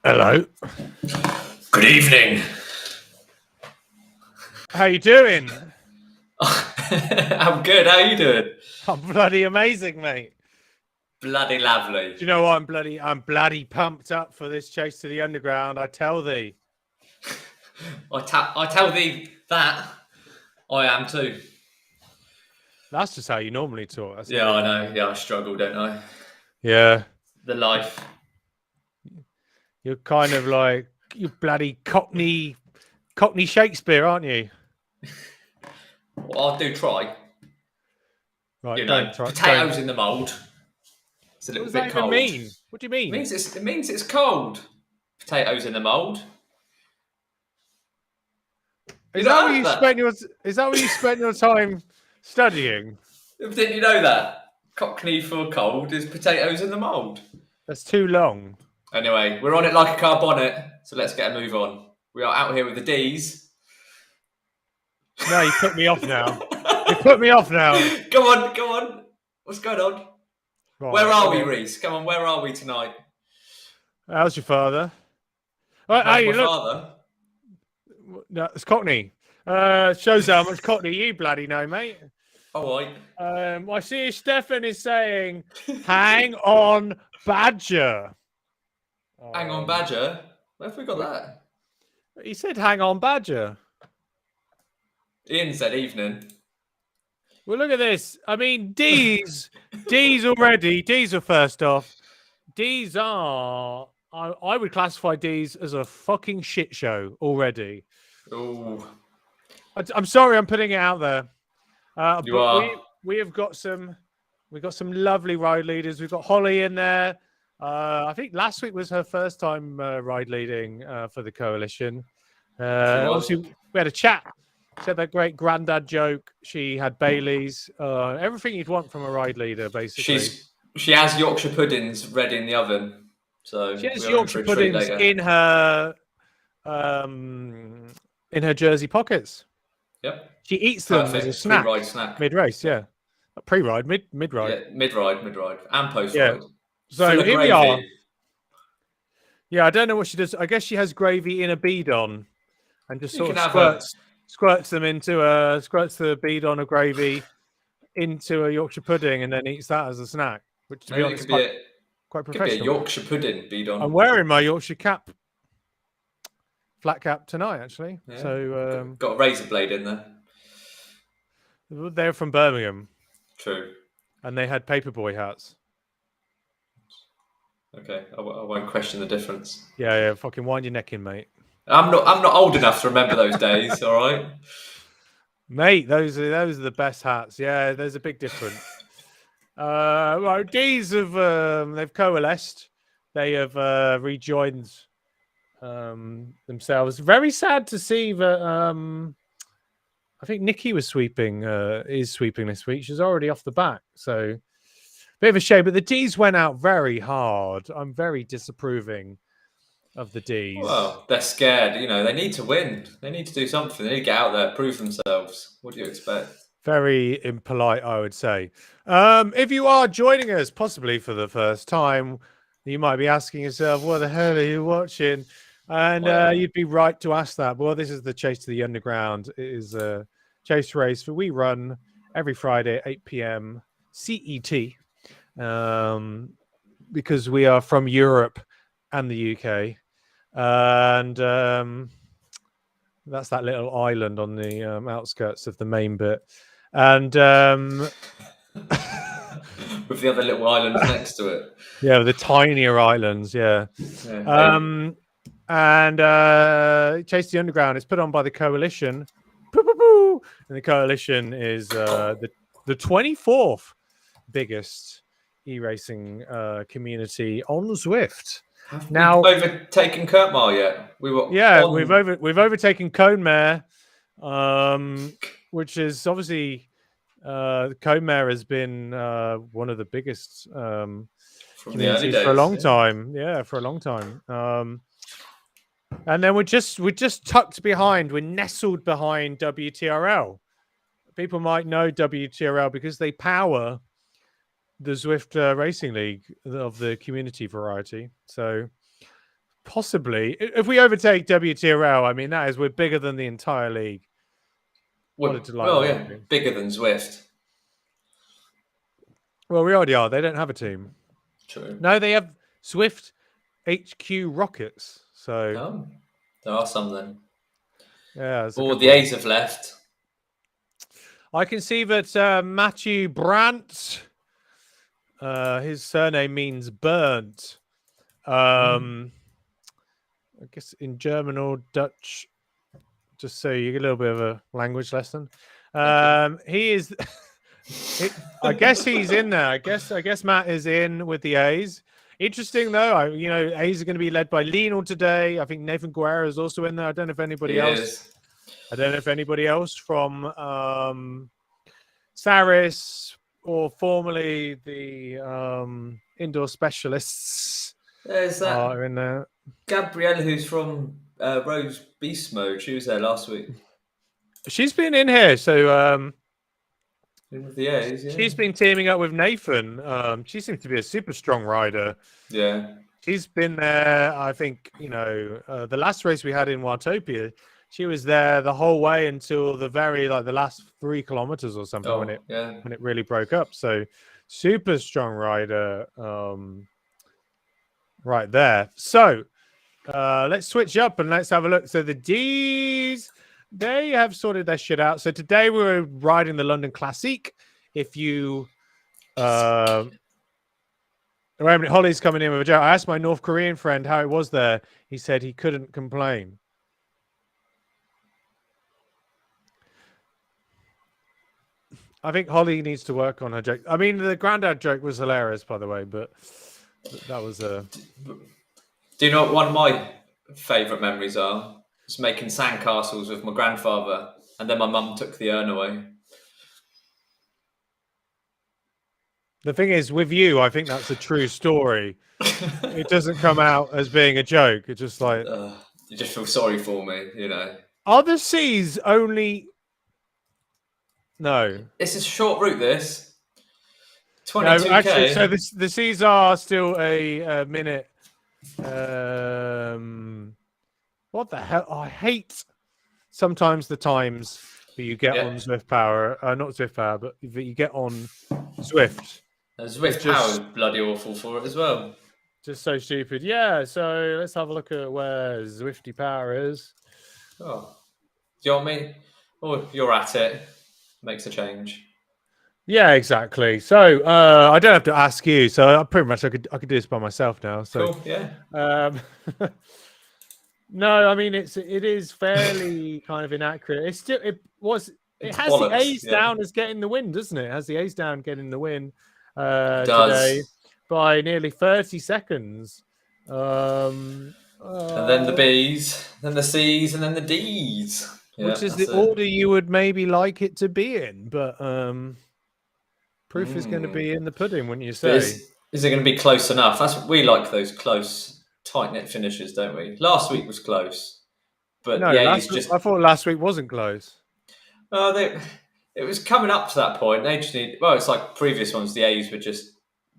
Hello. Good evening. How you doing? I'm good. How you doing? I'm bloody amazing, mate. Bloody lovely. Do you know what? I'm bloody pumped up for this chase to the underground. I tell thee. I tell thee that I am too. That's just how you normally talk. That's Yeah, I know. Yeah, I struggle, don't I? Yeah. The life. You're kind of like you bloody Cockney Shakespeare, aren't you? Well, I do try. Right. You know, Don't try. potatoes in the mould. It's a What little does bit that even cold. mean? What do you mean? It means it's cold. Potatoes in the mould. Is that where you spend your time studying? Didn't you know that? Cockney for cold is potatoes in the mould. That's too long. Anyway, we're on it like a car bonnet, so let's get a move on. We are out here with the D's. No, you put me off now. You put me off now. Go on. What's going on? Right, where are we, Reese? Come on, where are we tonight? How's your father? How's Hey, my look. father? No, it's Cockney. Shows how much Cockney you bloody know, mate. All right. I see Stefan is saying, hang on, Badger. Hang on, Badger. Where have we got that? He said, hang on, Badger. Ian said evening. Well, look at this. I mean, D's already. D's are first off. D's are... I would classify D's as a fucking shit show already. Oh. I'm sorry, I'm putting it out there. You are. We have got some... We've got some lovely ride leaders. We've got Holly in there. I think last week was her first time ride leading for the coalition. Obviously, we had a chat. She had that great granddad joke. She had Bailey's. Everything you'd want from a ride leader, basically. She has Yorkshire puddings ready in the oven. So she has Yorkshire puddings in her jersey pockets. Yep. She eats them as a snack. Pre-ride snack. Mid-race, yeah. Pre-ride, mid-ride. Yeah, mid-ride, and post-ride. Yeah. So here we are. Yeah, I don't know what she does. I guess she has gravy in a beadon and just sort of squirts them into squirts the beadon of gravy into a Yorkshire pudding and then eats that as a snack. Which, to be honest, quite professional. Could be a Yorkshire pudding beadon. I'm wearing my Yorkshire cap, flat cap tonight, actually. Yeah. So got a razor blade in there. They're from Birmingham. True. And they had paperboy hats. Okay, I won't question the difference. Yeah, fucking wind your neck in, mate. I'm not old enough to remember those days. All right, mate. Those are the best hats. Yeah, there's a big difference. Well, D's have they've coalesced. They have rejoined themselves. Very sad to see that. I think Nikki was is sweeping this week. She's already off the back, so bit of a shame. But the D's went out very hard. I'm very disapproving of the D's. Well, they're scared. You know, they need to win. They need to do something. They need to get out there, prove themselves. What do you expect? Very impolite, I would say. If you are joining us, possibly for the first time, you might be asking yourself, what the hell are you watching? And you'd be right to ask that. Well, this is the Chase to the Underground. It is a chase race that we run every Friday at 8 p.m. CET because we are from Europe and the UK. And that's that little island on the outskirts of the main bit. And with the other little islands next to it. Yeah, the tinier islands, yeah. And Chase the Underground is put on by the Coalition. And the Coalition is the 24th biggest e-racing community on Zwift. Have we overtaken Kurtmar yet? We've overtaken Connemare, which is obviously Connemare has been one of the biggest communities for a long time. Yeah, for a long time. And then we're just tucked behind. We're nestled behind WTRL. People might know WTRL because they power the Zwift Racing League of the community variety. So Possibly. If we overtake WTRL, I mean, we're bigger than the entire league. Bigger than Zwift. Well, we already are. They don't have a team. True. No, they have Zwift HQ Rockets. So there are some then. Yeah. Or the A's have left. I can see that Matthew Brandt, his surname means burnt. I guess in German or Dutch, just so you get a little bit of a language lesson. He is. I guess he's in there. I guess Matt is in with the A's. Interesting though. A's are going to be led by Lionel today. I think Nathan Guerra is also in there. I don't know if anybody else. I don't know if anybody else from Saris or formerly the indoor specialists are in there. Gabrielle, who's from Rose Beast Mode. She was there last week. She's been in here, so with the A's, yeah. She's been teaming up with Nathan. She seems to be a super strong rider. Yeah. She's been there, I think, the last race we had in Watopia, she was there the whole way until the last 3 kilometers or something when it really broke up. So super strong rider right there. So let's switch up and let's have a look. So the D's, they have sorted their shit out. So today we were riding the London Classic. If you Holly's coming in with a joke. I asked my North Korean friend how it was there. He said he couldn't complain. I think Holly needs to work on her joke. I mean, the granddad joke was hilarious, by the way, but that was a... Do you know what one of my favourite memories are? It's making sandcastles with my grandfather, and then my mum took the urn away. The thing is, with you, I think that's a true story. It doesn't come out as being a joke. It's just like... you just feel sorry for me, Are the C's only... No. It's a short route, this. 22K. No, actually, so the C's are still a minute... what the hell? I hate sometimes the times that you get on Zwift Power. Not Zwift Power, but that you get on Zwift. Zwift Power is bloody awful for it as well. Just so stupid. Yeah, so let's have a look at where Zwifty Power is. Oh. Do you want me? Oh, you're at it. Makes a change. Yeah, exactly. So I don't have to ask you. So pretty much I could do this by myself now. So cool, yeah. No, I mean it is fairly kind of inaccurate. It has bollocks, the A's down as getting the win, doesn't it? It has the A's down getting the win today by nearly 30 seconds. And then the B's, then the C's, and then the D's. Which is the order you would maybe like it to be in, but proof is going to be in the pudding, wouldn't you say? Is it going to be close enough? We like those close, tight-knit finishes, don't we? Last week was close, but no, I thought last week wasn't close. It was coming up to that point. They just it's like previous ones. The A's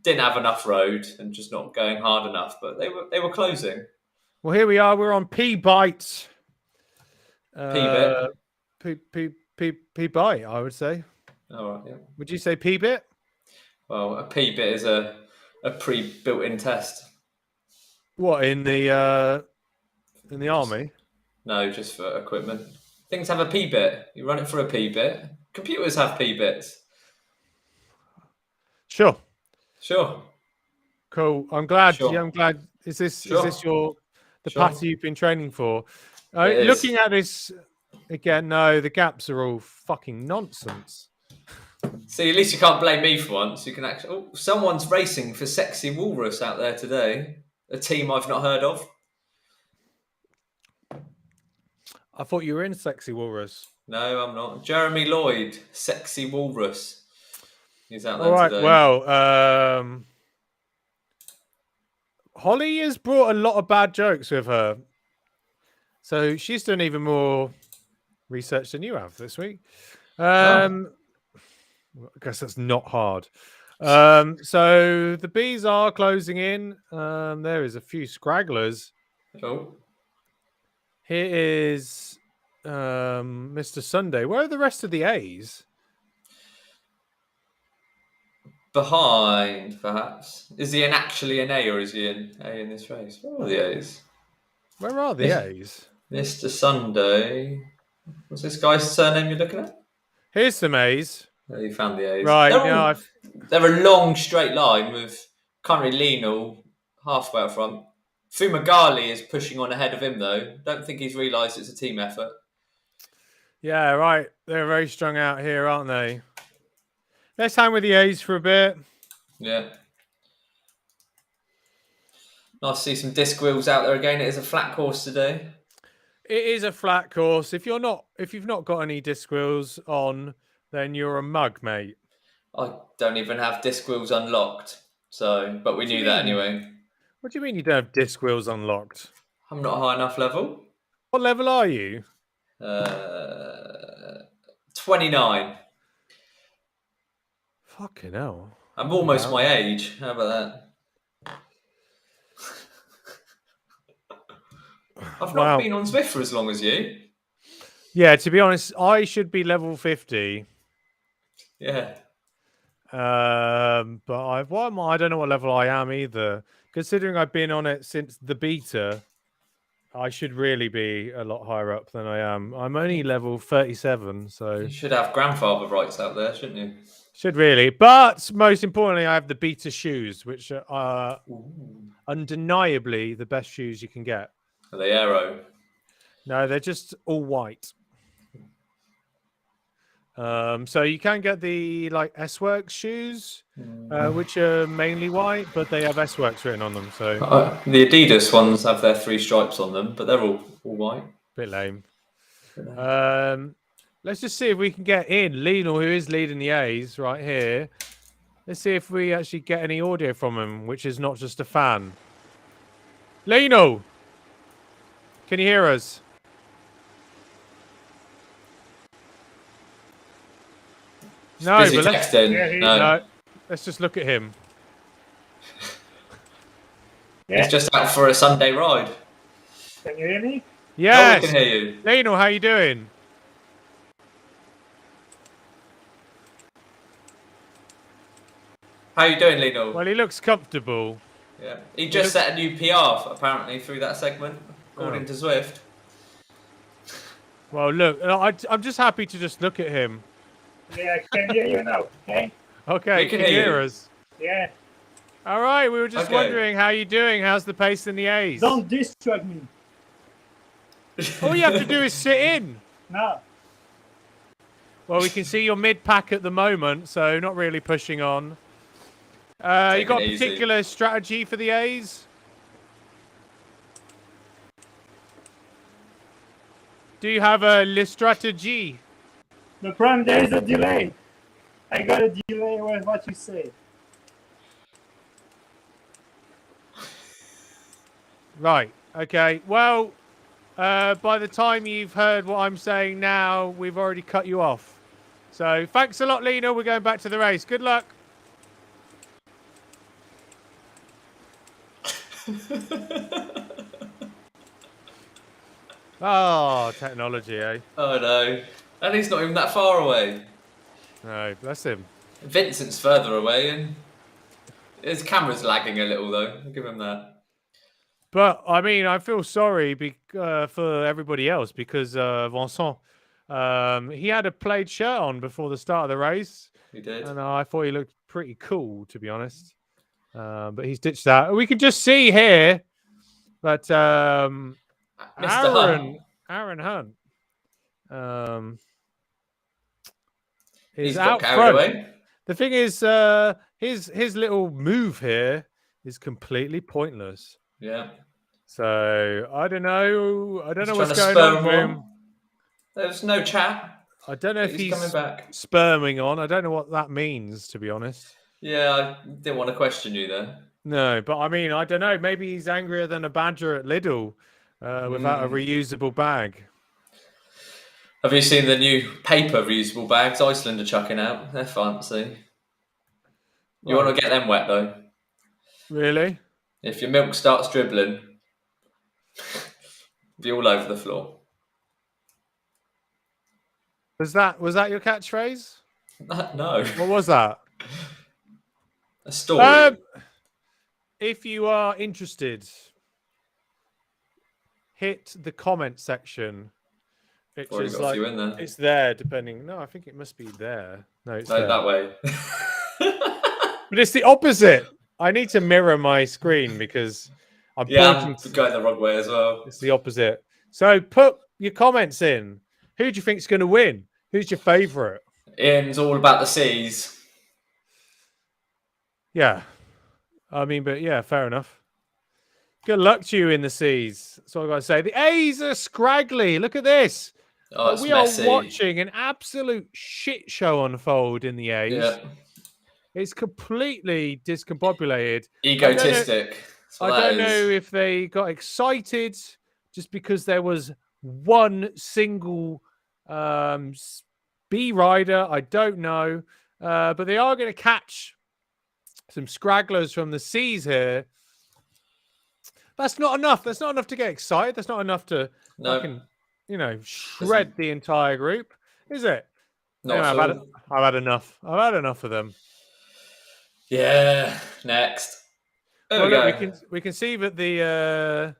didn't have enough road and just not going hard enough, but they were closing. Well, here we are. We're on P-Byte. P-Bit. P-Byte, I would say. All right, yeah. Would you say P-Bit? Well, a P-Bit is a pre-built-in test. What, in the army? No, just for equipment. Things have a P-Bit. You run it for a P-Bit. Computers have P-Bits. Sure. Cool. I'm glad. Sure. Yeah, I'm glad. Is this the pattern you've been training for? Looking at this again, no, the gaps are all fucking nonsense. See, at least you can't blame me for once. You can actually. Oh, someone's racing for Sexy Walrus out there today. A team I've not heard of. I thought you were in Sexy Walrus. No, I'm not. Jeremy Lloyd, Sexy Walrus. He's out there today. All right, well, Holly has brought a lot of bad jokes with her. So she's done even more research than you have this week. I guess that's not hard. So the B's are closing in. There is a few scragglers. Oh. Here is Mr. Sunday. Where are the rest of the A's? Behind, perhaps. Is he actually an A, or is he an A in this race? Where are the A's? Where are the A's? Mr. Sunday. What's this guy's surname you're looking at? Here's some A's. Oh, you found the A's. Right, they're a long straight line with currently Lionel halfway up front. Fumagalli is pushing on ahead of him, though. Don't think he's realised it's a team effort. Yeah, right. They're very strung out here, aren't they? Let's hang with the A's for a bit. Yeah. Nice to see some disc wheels out there again. It is a flat course today. It is a flat course. If you've not got any disc wheels on, then you're a mug, mate. I don't even have disc wheels unlocked. But we knew that anyway. What do you mean you don't have disc wheels unlocked? I'm not high enough level. What level are you? 29. Fucking hell. I'm almost my age. How about that? I've not been on Zwift for as long as you. Yeah, to be honest, I should be level 50. Yeah. But I don't know what level I am either. Considering I've been on it since the beta, I should really be a lot higher up than I am. I'm only level 37, so... You should have grandfather rights out there, shouldn't you? Should really. But most importantly, I have the beta shoes, which are undeniably the best shoes you can get. Are they aero? No, they're just all white. So you can get the S-Works shoes, which are mainly white, but they have S-Works written on them. So the Adidas ones have their 3 stripes on them, but they're all white. Bit lame. Let's just see if we can get in. Lionel, who is leading the A's right here. Let's see if we actually get any audio from him, which is not just a fan. Lionel, can you hear us? No, busy texting. No, let's just look at him. Yeah. He's just out for a Sunday ride. Can you hear me? Yes. I can hear you. Lionel, how you doing? How you doing, Lionel? Well, he looks comfortable. Yeah. He just set a new PR, apparently, through that segment, according to Zwift. Well, look, I'm just happy to just look at him. Yeah, I can hear you now. Okay. Okay, we can hear us. Yeah. All right, we were just wondering how you doing. How's the pace in the A's? Don't distract me. All you have to do is sit in. No. Well, we can see your mid-pack at the moment, so not really pushing on. You got a particular strategy for the A's? Do you have a strategy? The problem, there is a delay. I got a delay with what you say. Right. Okay. Well, by the time you've heard what I'm saying now, we've already cut you off. So thanks a lot, Lena. We're going back to the race. Good luck. Oh, technology, eh? Oh, no. And he's not even that far away. No, bless him. Vincent's further away, and his camera's lagging a little, though. I'll give him that. But, I mean, I feel sorry for everybody else because Vincent, he had a plaid shirt on before the start of the race. He did. And I thought he looked pretty cool, to be honest. But he's ditched that. We can just see here that Aaron Hunt is out front. Away. The thing is, his little move here is completely pointless. Yeah. So I don't know. I don't know what's going on with him. There's no chat. I don't know if he's coming back. Sperming on. I don't know what that means, to be honest. Yeah, I didn't want to question you there. No, but I mean, I don't know. Maybe he's angrier than a badger at Lidl without a reusable bag. Have you seen the new paper reusable bags Iceland are chucking out? They're fancy. You want to get them wet, though. Really? If your milk starts dribbling. Be all over the floor. Was that your catchphrase? No. What was that? A story. If you are interested, hit the comment section. Which Already is got a few in there. It's there, depending. No, I think it must be there. No, it's No, there. that way. But it's the opposite. I need to mirror my screen because I'm I'm going the wrong way as well. It's the opposite. So put your comments in. Who do you think's going to win? Who's your favourite? Ian's all about the C's. Yeah. I mean, but yeah, fair enough. Good luck to you in the C's. That's all I've got to say. The A's are scraggly. Look at this. Oh, we messy. are watching an absolute shit show unfold in the A's. Yeah. It's completely discombobulated. Egotistic. I don't know if they got excited just because there was one single B rider. I don't know. But they are going to catch some scragglers from the C's here. That's not enough. That's not enough to get excited. That's not enough to fucking, shred the entire group, is it? Anyway, I've had enough. I've had enough of them. Yeah. Next. We can see that the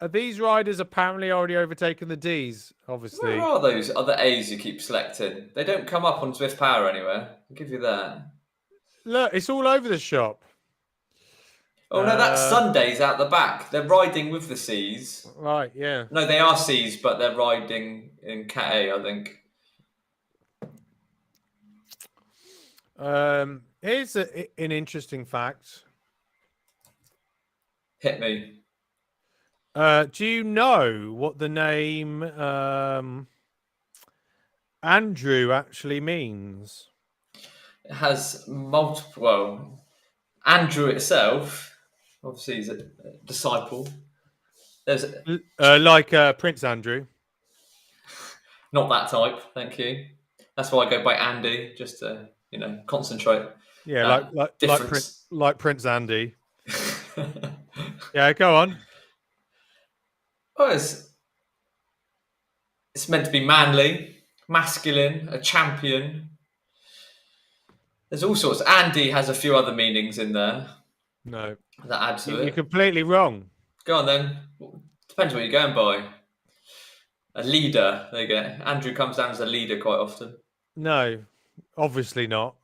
are these riders apparently already overtaken the D's. Obviously, where are those other A's you keep selecting? They don't come up on Zwift Power anywhere. I'll give you that. Look, it's all over the shop. Oh no, that's Sundays out the back. They're riding with the C's. Right, yeah. No, they are C's, but they're riding in Cat A, I think. Here's an interesting fact. Hit me. Do you know what the name Andrew actually means? It has multiple. Well, Andrew itself, obviously, is a disciple. There's like Prince Andrew. Not that type, thank you. That's why I go by Andy, just to concentrate. Yeah, like Prince Andy. Yeah, go on. Oh, it's meant to be manly, masculine, a champion. There's all sorts. Andy has a few other meanings in there. No. That add to it. You're completely wrong. Go on then. Depends what you're going by. A leader. There you go. Andrew comes down as a leader quite often. No, obviously not.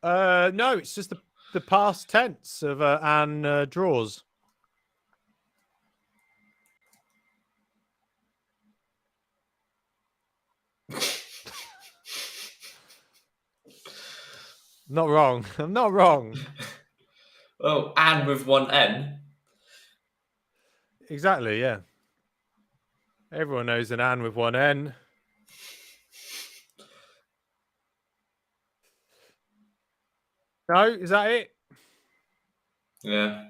No, it's just the past tense of Anne draws. Not wrong. I'm not wrong. Oh, Anne with one N. Exactly, yeah. Everyone knows an Anne with one N. No, is that it? Yeah.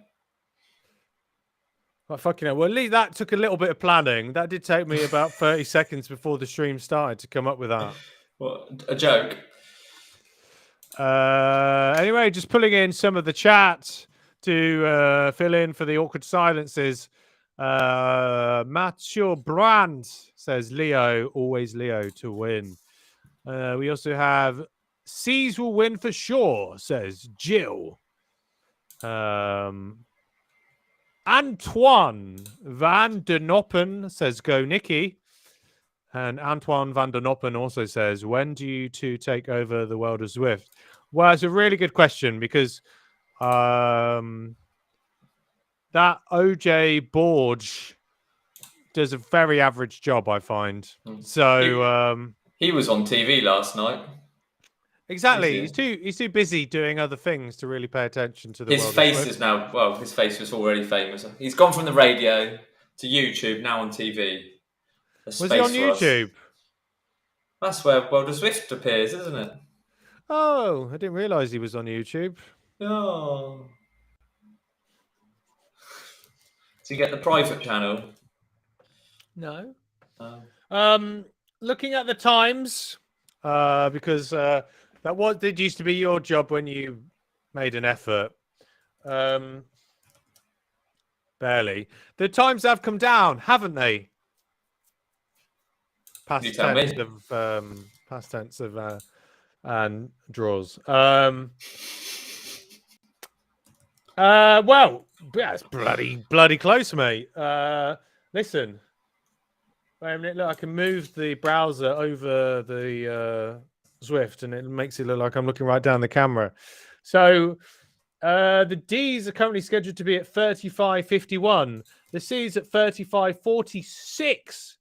Oh, fucking hell. Well, at least that took a little bit of planning. That did take me about 30 seconds before the stream started to come up with that. What, a joke? Anyway, just pulling in some of the chat to fill in for the awkward silences. Mathieu Brand says Leo, always Leo to win. We also have C's will win for sure, says Jill. Antoine van der Noppen says go Nicky. And Antoine van der Noppen also says, when do you two take over the world of Zwift? Well, it's a really good question because that OJ Borge does a very average job, I find. So he was on TV last night. Exactly. He's too busy doing other things to really pay attention to the world. His face is now, well, his face was already famous. He's gone from the radio to YouTube, now on TV. Was he on YouTube? That's where World of Zwift appears, isn't it? Oh, I didn't realise he was on YouTube. Oh. Do you get the private channel? No. Looking at the times, because that did used to be your job when you made an effort. Barely. The times have come down, haven't they? Past tense of and draws. Well, that's bloody close, mate. Listen. Wait a minute, look, I can move the browser over the Zwift, and it makes it look like I'm looking right down the camera. So the D's are currently scheduled to be at 35.51. The C's at 35.46.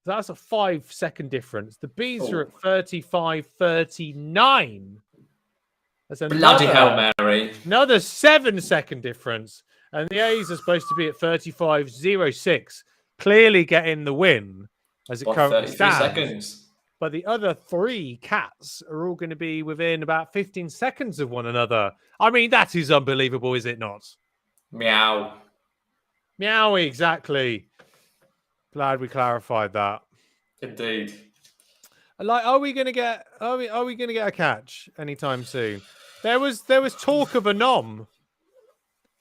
That's a 5-second difference. The B's are at 35.39. That's bloody hell, Mary. Another 7-second difference. And the A's are supposed to be at 35.06. Clearly getting the win as it currently stands. Seconds. But the other 3 cats are all going to be within about 15 seconds of one another. I mean, that is unbelievable, is it not? Meow. Meow, exactly. Glad we clarified that. Indeed. Like, are we going to get a catch anytime soon? There was talk of a nom.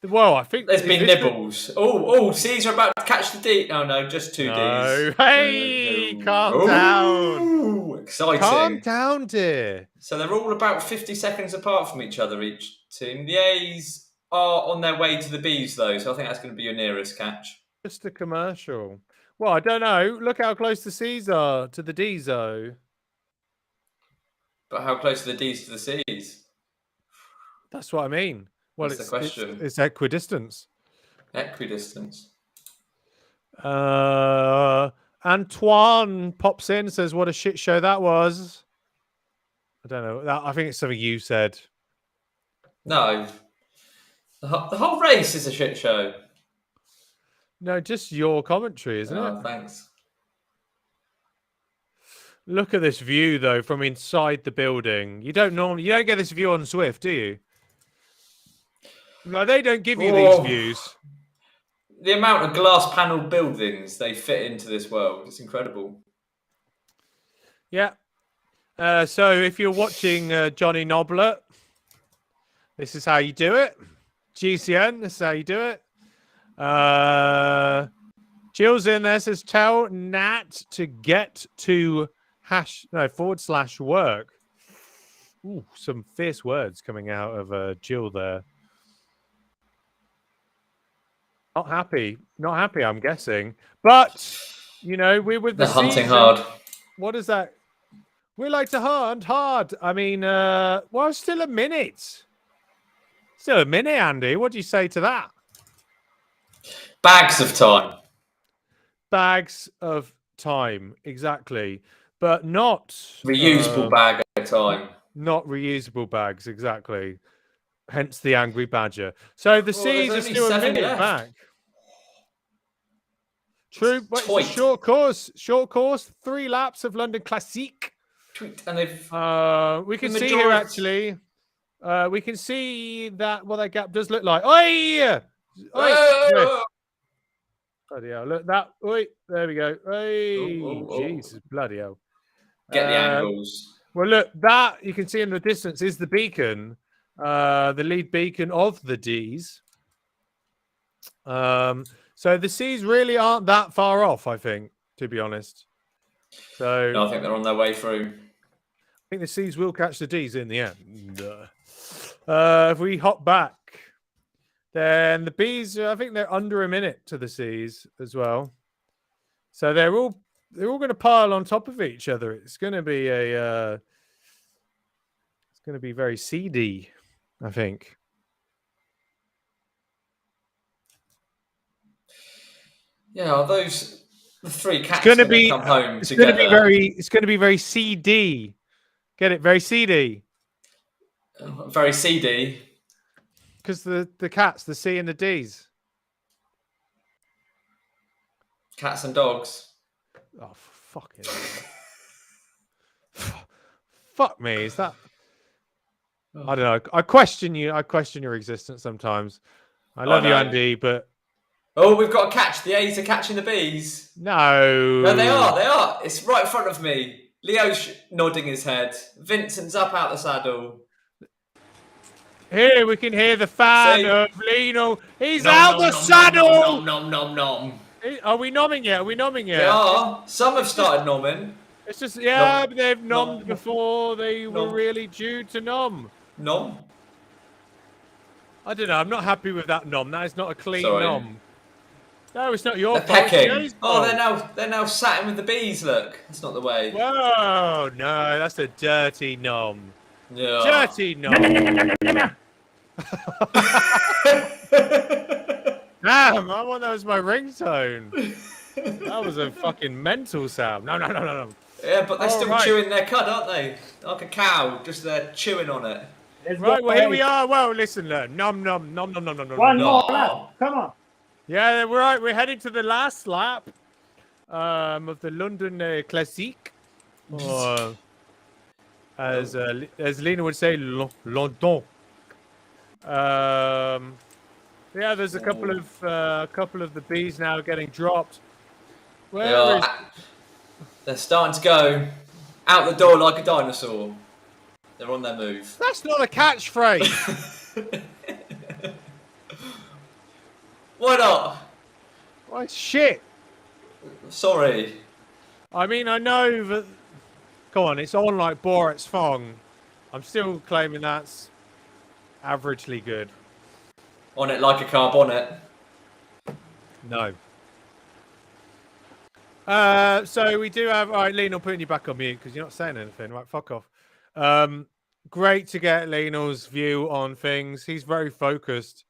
Well, I think there's been nibbles. Oh, C's are about to catch the D. Oh no, just 2 D's. Hey, calm down. Exciting. Calm down, dear. So they're all about 50 seconds apart from each other, each team. The A's are on their way to the B's though, so I think that's going to be your nearest catch. Just a commercial. Well, I don't know. Look how close the C's are to the D's though. But how close are the D's to the C's? That's what I mean. Well, that's the question. It's equidistance. Equidistance. Antoine pops in, says, "What a shit show that was." I don't know. I think it's something you said. No. The whole race is a shit show. No, just your commentary, isn't it? Thanks. Look at this view, though, from inside the building. You don't get this view on Zwift, do you? No, they don't give you these views. The amount of glass panel buildings they fit into this world, it's incredible. Yeah. So if you're watching Johnny Noblet, this is how you do it. GCN, this is how you do it. Jill's in there, says, tell Nat to get to /work. Ooh, some fierce words coming out of Jill there. Not happy, I'm guessing. But, we're with the hunting season. Hard. What is that? We like to hunt hard. I mean, still a minute. Still a minute, Andy. What do you say to that? Bags of time. Bags of time, exactly. But not... reusable bag at a time. Not reusable bags, exactly. Hence the Angry Badger. So the C's are still a minute back. True, but it's a short course, 3 laps of London Classic. And they've we can see here actually. We can see that what that gap does look like. Oi! Bloody hell! Look that. Oi! There we go. Oi! Jesus, bloody hell! Get the angles. Well, look that you can see in the distance is the beacon, the lead beacon of the D's. So the C's really aren't that far off, I think, to be honest. So no, I think they're on their way through. I think the C's will catch the D's in the end. If we hop back, then the B's, I think they're under a minute to the C's as well. So they're all going to pile on top of each other. It's going to be very seedy, I think. Yeah, are those the 3 cats come home together? It's going to be very CD. Get it? Very CD. Very CD. Because the cats, the C and the D's. Cats and dogs. Oh, fucking fuck me. Is that... I don't know. I question you. I question your existence sometimes. I love you, Andy, but... Oh, we've got a catch. The A's are catching the B's. No. No, they are. It's right in front of me. Leo's nodding his head. Vincent's up out the saddle. Here we can hear the fan See? of Lino. He's out the saddle. Nom. Are we nomming yet? Are we nomming yet? They are. Some have started nomming. It's just but they've Nom. nommed before they were really due to nom. Nom. I don't know. I'm not happy with that nom. That is not a clean Sorry. nom. No, it's not your They're fault. pecking. Oh, they're now satting with the bees. Look, that's not the way. Whoa, no, that's a dirty nom. Yeah. Dirty nom. Damn, I want that as my ringtone. That was a fucking mental sound. No. Yeah, but they're still right. chewing their cud, aren't they? Like a cow, just they're chewing on it. Right, well, here we are. Well, listen, nom. One No. more lap. Come on. Yeah, we're right. We're heading to the last lap of the London Classique. Or, as Lena would say, London. Yeah, there's a couple of the bees now getting dropped. They're starting to go out the door like a dinosaur. They're on their move. That's not a catchphrase. Why not? Why shit? Sorry. I mean, I know that. Come on, it's on like Borat's Fong. I'm still claiming that's averagely good. On it like a car bonnet. No. So we do have. All right, Lionel, putting you back on mute because you're not saying anything. Right, fuck off. Great to get Lionel's view on things. He's very focused.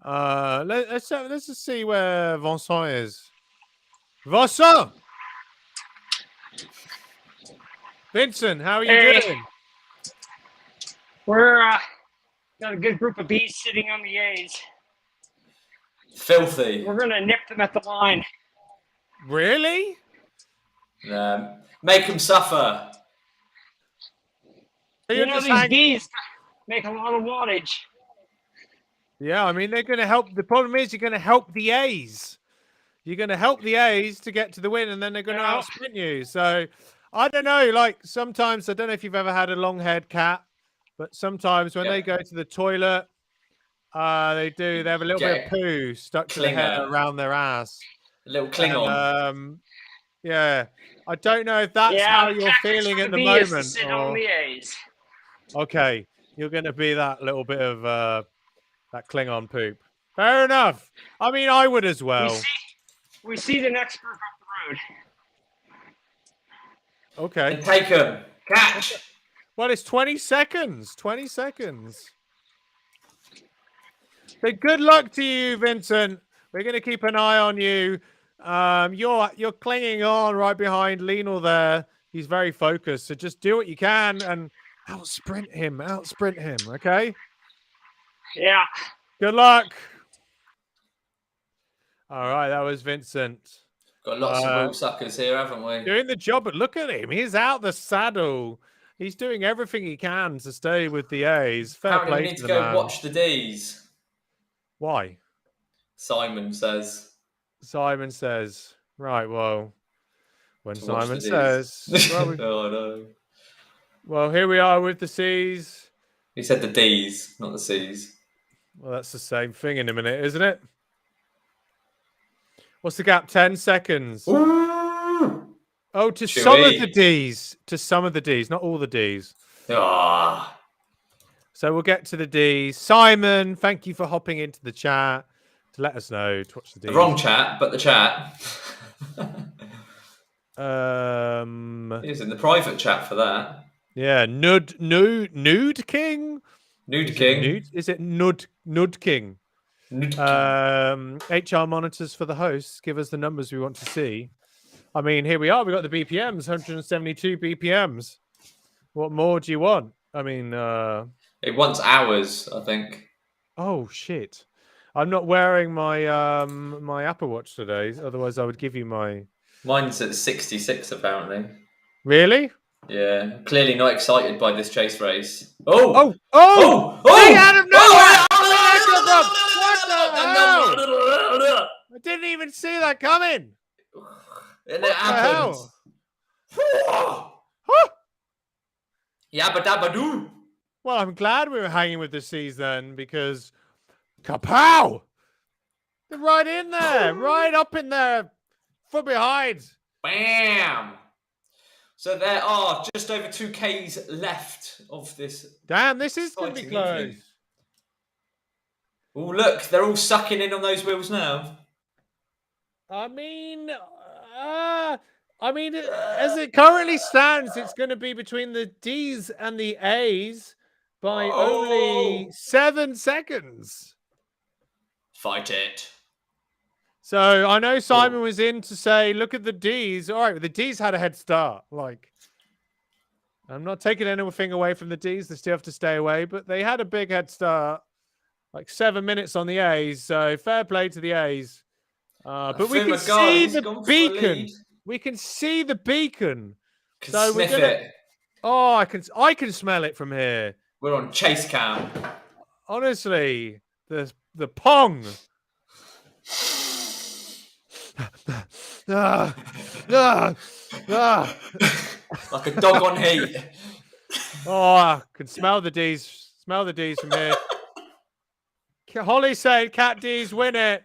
Let's just see where Vincent is. Vincent! Vincent, how are you doing? We're got a good group of bees sitting on the A's. Filthy. We're gonna nip them at the line. Really? Make them suffer. You know, these bees make a lot of wattage. Yeah, I mean, they're going to help. The problem is you're going to help the A's. You're going to help the A's to get to the win, and then they're going to outsprint you. So, I don't know. Like, sometimes, I don't know if you've ever had a long-haired cat, but sometimes when they go to the toilet, they have a little bit of poo stuck to their head around their ass. A little Klingon. Yeah. I don't know if that's how you're feeling at the moment. Sit on the A's. Okay. You're going to be that little bit of that Klingon poop. Fair enough. I mean, I would as well. We see the next group up the road. Okay. And take them. Catch. Well, it's 20 seconds. 20 seconds. So good luck to you, Vincent. We're going to keep an eye on you. You're clinging on right behind Lionel there. He's very focused. So just do what you can and outsprint him. Okay? Yeah. Good luck. All right, that was Vincent. Got lots of wheel suckers here, haven't we? Doing the job, but look at him. He's out the saddle. He's doing everything he can to stay with the A's. Fair play we need to to the go man. watch the D's. Why? Simon says. Right, well, when Simon the says. Oh, no. Well, here we are with the C's. He said the D's, not the C's. Well, that's the same thing in a minute, isn't it? What's the gap? 10 seconds. Ooh. Oh, to some of the D's. To some of the D's, not all the D's. Ah. So we'll get to the D's. Simon, thank you for hopping into the chat to let us know to watch the D's. The wrong chat, but the chat. He's in the private chat for that. Yeah, Nude King? Nude King. Is it Nude King? HR monitors for the hosts. Give us the numbers we want to see. I mean, here we are. We got the BPMs, 172 BPMs. What more do you want? I mean, it wants hours, I think. Oh shit! I'm not wearing my my Apple Watch today. Otherwise, I would give you my. Mine's at 66 apparently. Really? Yeah. Clearly not excited by this chase race. Oh! Hey, out of nowhere! I didn't even see that coming. And it happens. Yabba dabba doo. Well, I'm glad we were hanging with the C's then, because kapow! They're right in there, right up in there, from behind. Bam! So there are just over 2Ks left of this. Damn, this is going to be exciting close. Oh, look, they're all sucking in on those wheels now. I mean, as it currently stands, it's going to be between the D's and the A's by only 7 seconds. Fight it. So I know Simon was in to say, look at the D's. All right, the D's had a head start. Like, I'm not taking anything away from the D's. They still have to stay away, but they had a big head start, like 7 minutes on the A's. So fair play to the A's. But we can see the beacon. We can see the beacon. So sniff it. Oh, I can smell it from here. We're on chase cam. Honestly, the pong. Like a dog on heat. Oh, I can smell the D's. Smell the D's from here. Holly said Cat D's win it.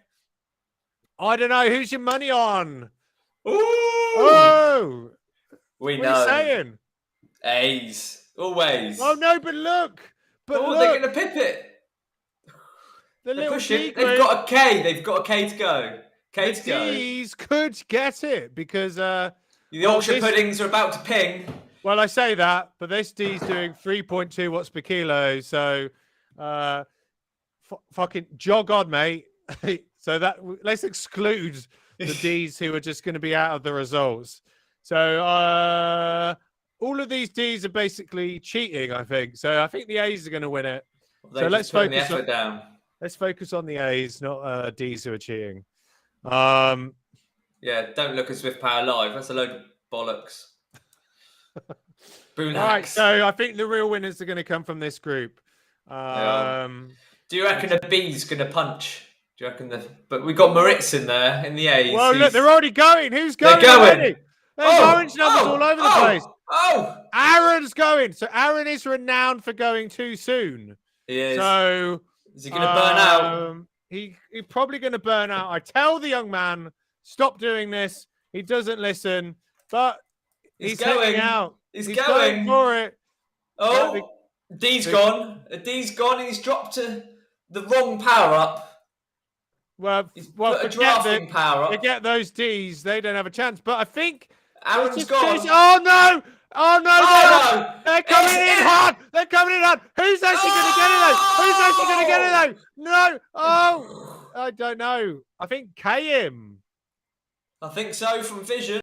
I don't know. Who's your money on? Ooh. Oh! We what know. Are you saying? A's. Always. Oh, no, but look. But look. They're going to pip it. They're pushing. They've got a K. They've got a K to go. The D's could get it because the Yorkshire puddings are about to ping. Well, I say that, but this D's doing 3.2 watts per kilo, so fucking jog on, mate. So that let's exclude the D's who are just going to be out of the results. So all of these D's are basically cheating, I think. So I think the A's are going to win it. So let's focus the effort down. Let's focus on the A's, not D's who are cheating. Yeah, don't look at Swift Power Live. That's a load of bollocks. All right, so I think the real winners are going to come from this group. Do you reckon the B's going to punch? Do you reckon But we've got Moritz in there in the A's. Well, look, they're already going. Who's going? They're going. There's orange numbers all over the place. Oh! Aaron's going. So Aaron is renowned for going too soon. He is. So is he going to burn out? He's probably going to burn out. I tell the young man, stop doing this. He doesn't listen, but he's going out. He's going for it. Oh, D's gone. D's gone, and he's dropped to the wrong power up. Well, a drafting power up. Forget those D's. They don't have a chance. But I think Aaron's gone. Oh no! Oh no! They're coming in hard. They're coming in hard. Who's actually going to get it though? Who's actually going to get it though? No! Oh, I don't know. I think KM. I think so from Vision.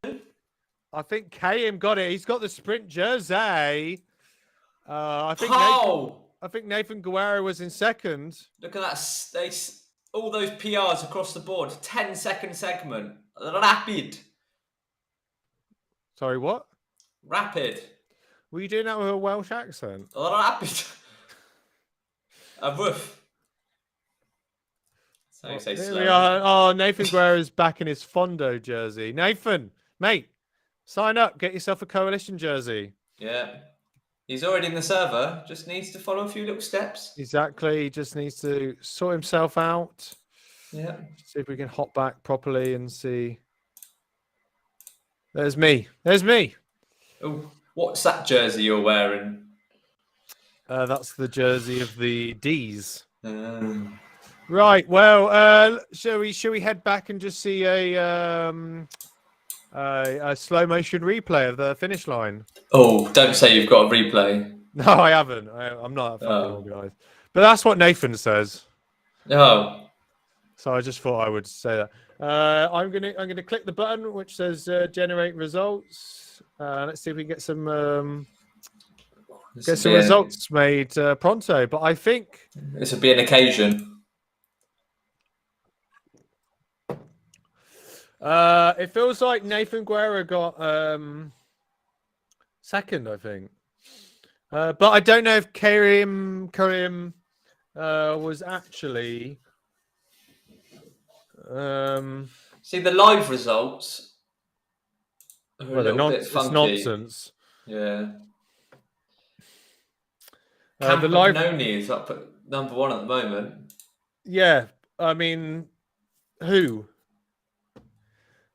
I think KM got it. He's got the sprint jersey. I think Nathan Guerrero was in second. Look at that. All those PRs across the board. 10-second segment. Rapid. Sorry, what? Rapid. Were you doing that with a Welsh accent? Rapid. A woof. So you say slow. We are. Oh, Nathan Guerrero's back in his Fondo jersey. Nathan, mate, sign up. Get yourself a Coalition jersey. Yeah. He's already in the server. Just needs to follow a few little steps. Exactly. He just needs to sort himself out. Yeah. See if we can hop back properly and see. There's me. There's me. Oh, what's that jersey you're wearing? That's the jersey of the D's. Right. Well, shall we head back and just see a slow motion replay of the finish line? Oh, don't say you've got a replay. No, I haven't. I'm not fucking organised. But that's what Nathan says. Oh. So I just thought I would say that. I'm gonna click the button which says generate results. Let's see if we can get some results made pronto. But I think this would be an occasion. It feels like Nathan Guerrero got second, I think. But I don't know if Karim was actually. See the live results. Well, it's nonsense. Yeah. The live Noni is up at number 1 at the moment. Yeah, I mean, who?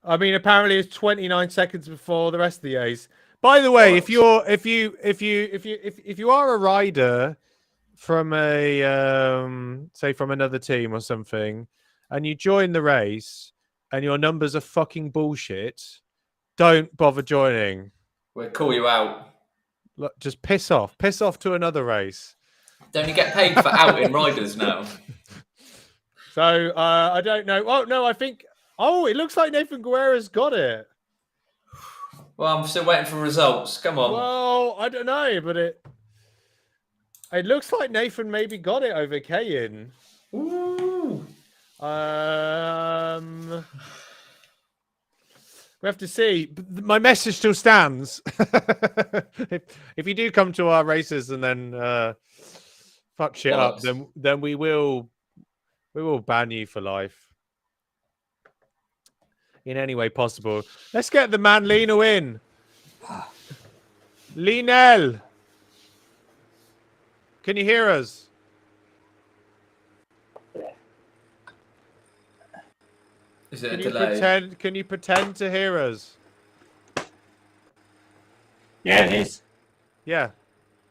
I mean, apparently it's 29 seconds before the rest of the A's. By the way, if you are a rider from a say from another team or something, and you join the race and your numbers are fucking bullshit, don't bother joining. We'll call you out. Look, just piss off to another race. Don't you get paid for outing riders now? So I don't know. Oh no, I think. Oh, it looks like Nathan Guerra's got it. Well, I'm still waiting for results. Come on. Well, I don't know, but it looks like Nathan maybe got it over Kayin. Ooh. We have to see. My message still stands. if you do come to our races and then fuck shit up, then we will ban you for life. In any way possible. Let's get the man Lino in. Linel. Can you hear us? Is it a delay? Can you pretend to hear us? Yeah, it is. Yeah.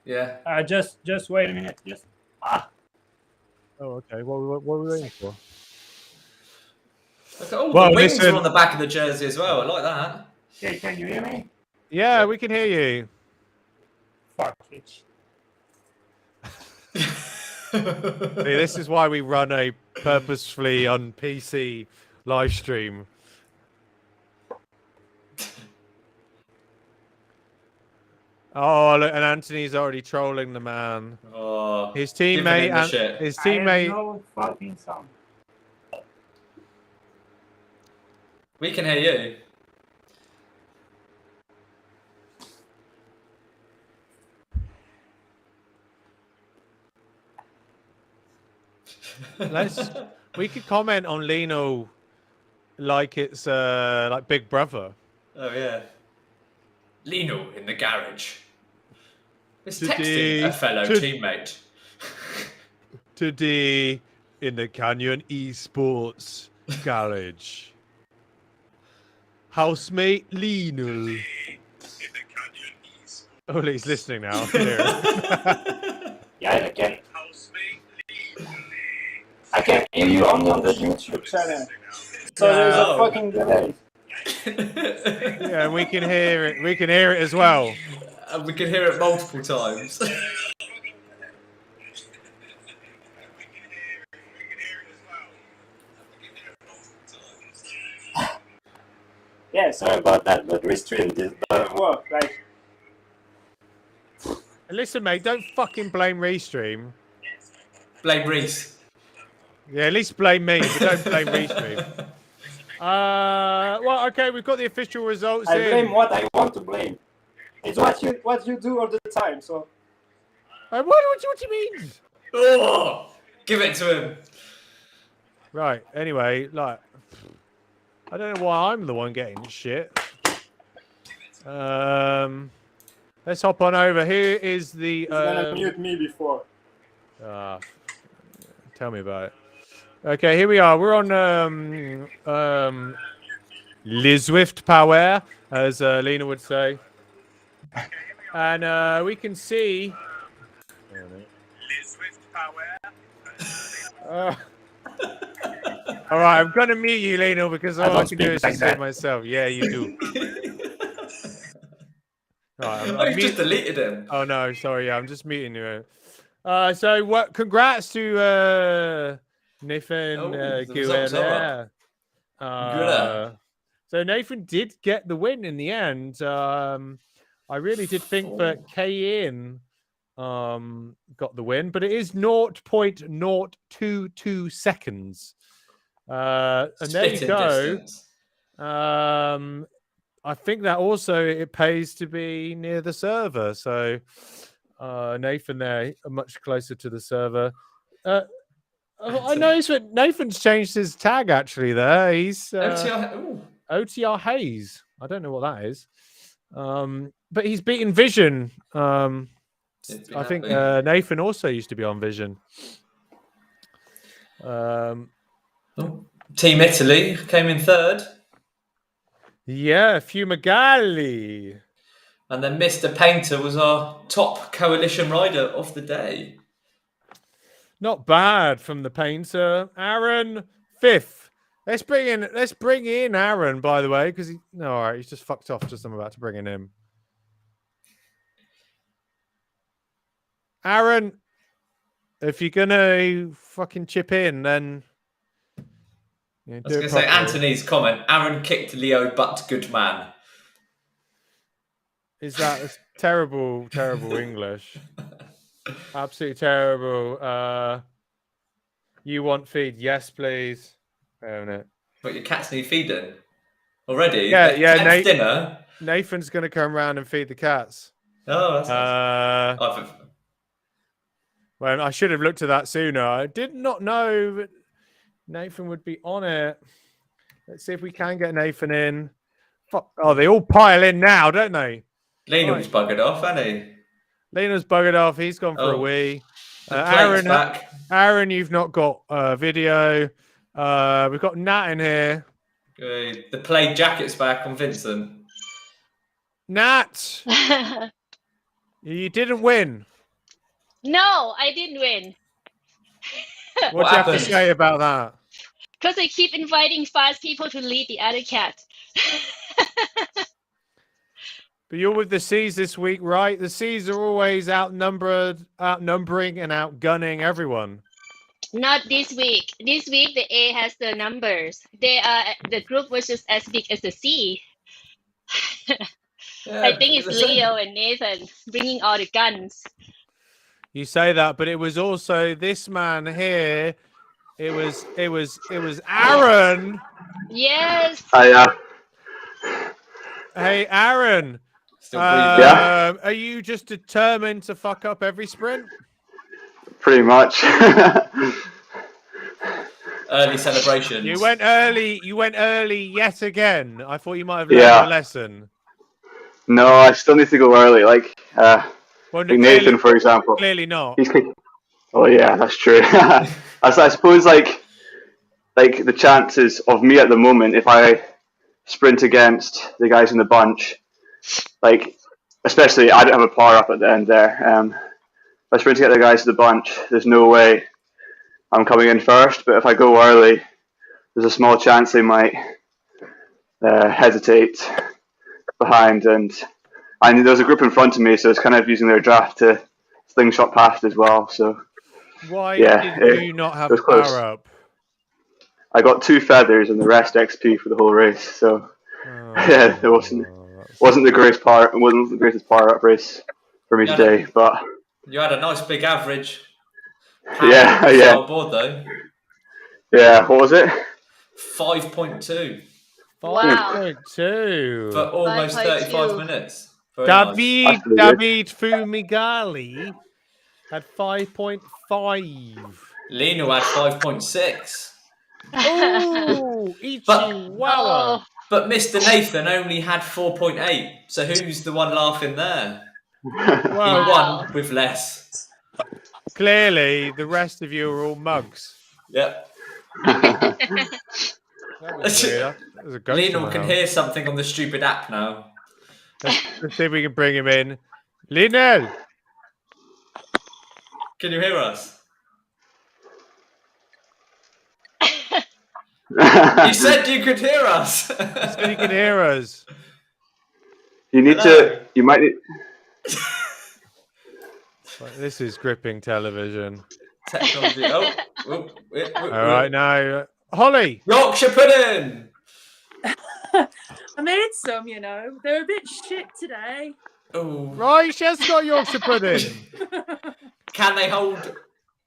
Yeah. Just wait a minute. Oh, okay. What were we waiting for? The wings are on the back of the jersey as well. I like that. Okay, can you hear me? Yeah, we can hear you. Fuck it. See, this is why we run a purposefully on PC live stream. Oh, look, and Anthony's already trolling the man. Oh, his teammate. His teammate. I have no fucking sound. We can hear you. We could comment on Lino like it's like Big Brother. Oh yeah. Lino in the garage. It's Today, texting a fellow teammate. Today in the Canyon Esports garage. Housemate Lino. Oh, he's listening now. Yeah, I can hear you only on the YouTube channel. So there's a fucking delay. Yeah, and we can hear it. We can hear it as well. And we can hear it multiple times. Yeah, sorry about that, but Restream doesn't work. Like, listen, mate, don't fucking blame Restream. Blame Reese. Yeah, at least blame me, but don't blame Restream. Well, okay, we've got the official results. I blame what I want to blame. It's what you do all the time. So. What do you mean? Oh, give it to him. Right. Anyway, like, I don't know why I'm the one getting shit. Let's hop on over. Here is the. He's gonna mute me before. Tell me about it. Okay, here we are. We're on Le Zwift Power, as Lena would say, and we can see. Le Zwift Power. All right, I'm gonna mute you, Lena, because all I can do is just do it myself. Yeah, you do. Right, you just deleted him. Oh no, sorry. Yeah, I'm just muting you. So what? Congrats to Nathan Guerra. So Nathan did get the win in the end. I really did think that Kayin got the win, but it is 0.022 seconds. And there you go. I think that also it pays to be near the server. So Nathan there, much closer to the server. I noticed that Nathan's changed his tag actually there. He's OTR Hayes. I don't know what that is. But he's beaten Vision. I think Nathan also used to be on Vision. Team Italy came in third. Yeah, Fumagalli. And then Mr. Painter was our top coalition rider of the day. Not bad from the Painter. Aaron, 5th. Let's bring in Aaron, by the way, because all right, he's just fucked off. Just I'm about to bring in him. Aaron, if you're gonna fucking chip in, then I was going to say Anthony's comment. Aaron kicked Leo, but good man. Is that terrible, terrible English? Absolutely terrible. You want feed? Yes, please. But your cats need feeding already. Yeah. Dinner. Nathan's going to come around and feed the cats. Oh, that's nice. Well, I should have looked at that sooner. I did not know that Nathan would be on it. Let's see if we can get Nathan in. Oh, they all pile in now, don't they? Leno's buggered off, hasn't he? Leno's buggered off. He's gone for a wee. Aaron, you've not got video. We've got Nat in here. The plaid jacket's back on Vincent. Nat, you didn't win. No, I didn't win. What do you have to say about that? Because I keep inviting 5 people to lead the other cat. But you're with the C's this week, right? The C's are always outnumbering and outgunning everyone. Not this week. This week, the A has the numbers. The group was just as big as the C. I think it's Leo and Nathan bringing all the guns. You say that, but it was also this man here. It was Aaron. Yes. Hey, Aaron. Yeah. Are you just determined to fuck up every sprint? Pretty much. Early celebrations. You went early yet again. I thought you might have learned a lesson. No, I still need to go early. Like Nathan, for example. Clearly not. Oh yeah, that's true. I suppose like the chances of me at the moment, if I sprint against the guys in the bunch, like especially I don't have a power up at the end there. If I sprint to get the guys in the bunch, there's no way I'm coming in first. But if I go early, there's a small chance they might hesitate behind, and there was a group in front of me, so it's kind of using their draft to slingshot past as well. So why did you not have power up? I got 2 feathers and the rest XP for the whole race. So yeah, it wasn't the greatest power. It wasn't the greatest power up race for me today, but you had a nice big average. Yeah. Board though. Yeah, what was it? 5.2. Wow. 5.2 for almost 35 minutes. David Fumagalli had 5.5. Lino had 5.6. Oh, Ichiwala. But Mr. Nathan only had 4.8. So who's the one laughing there? Well, he won with less. Clearly, the rest of you are all mugs. Yep. Lino can hear something on the stupid app now. Let's see if we can bring him in. Lino! Can you hear us? You said you could hear us. You said you could hear us. You might need... This is gripping television. Technology. All right, now, Holly. Yorkshire pudding. I made some, They're a bit shit today. Oh. Right, she has got Yorkshire pudding. Can they hold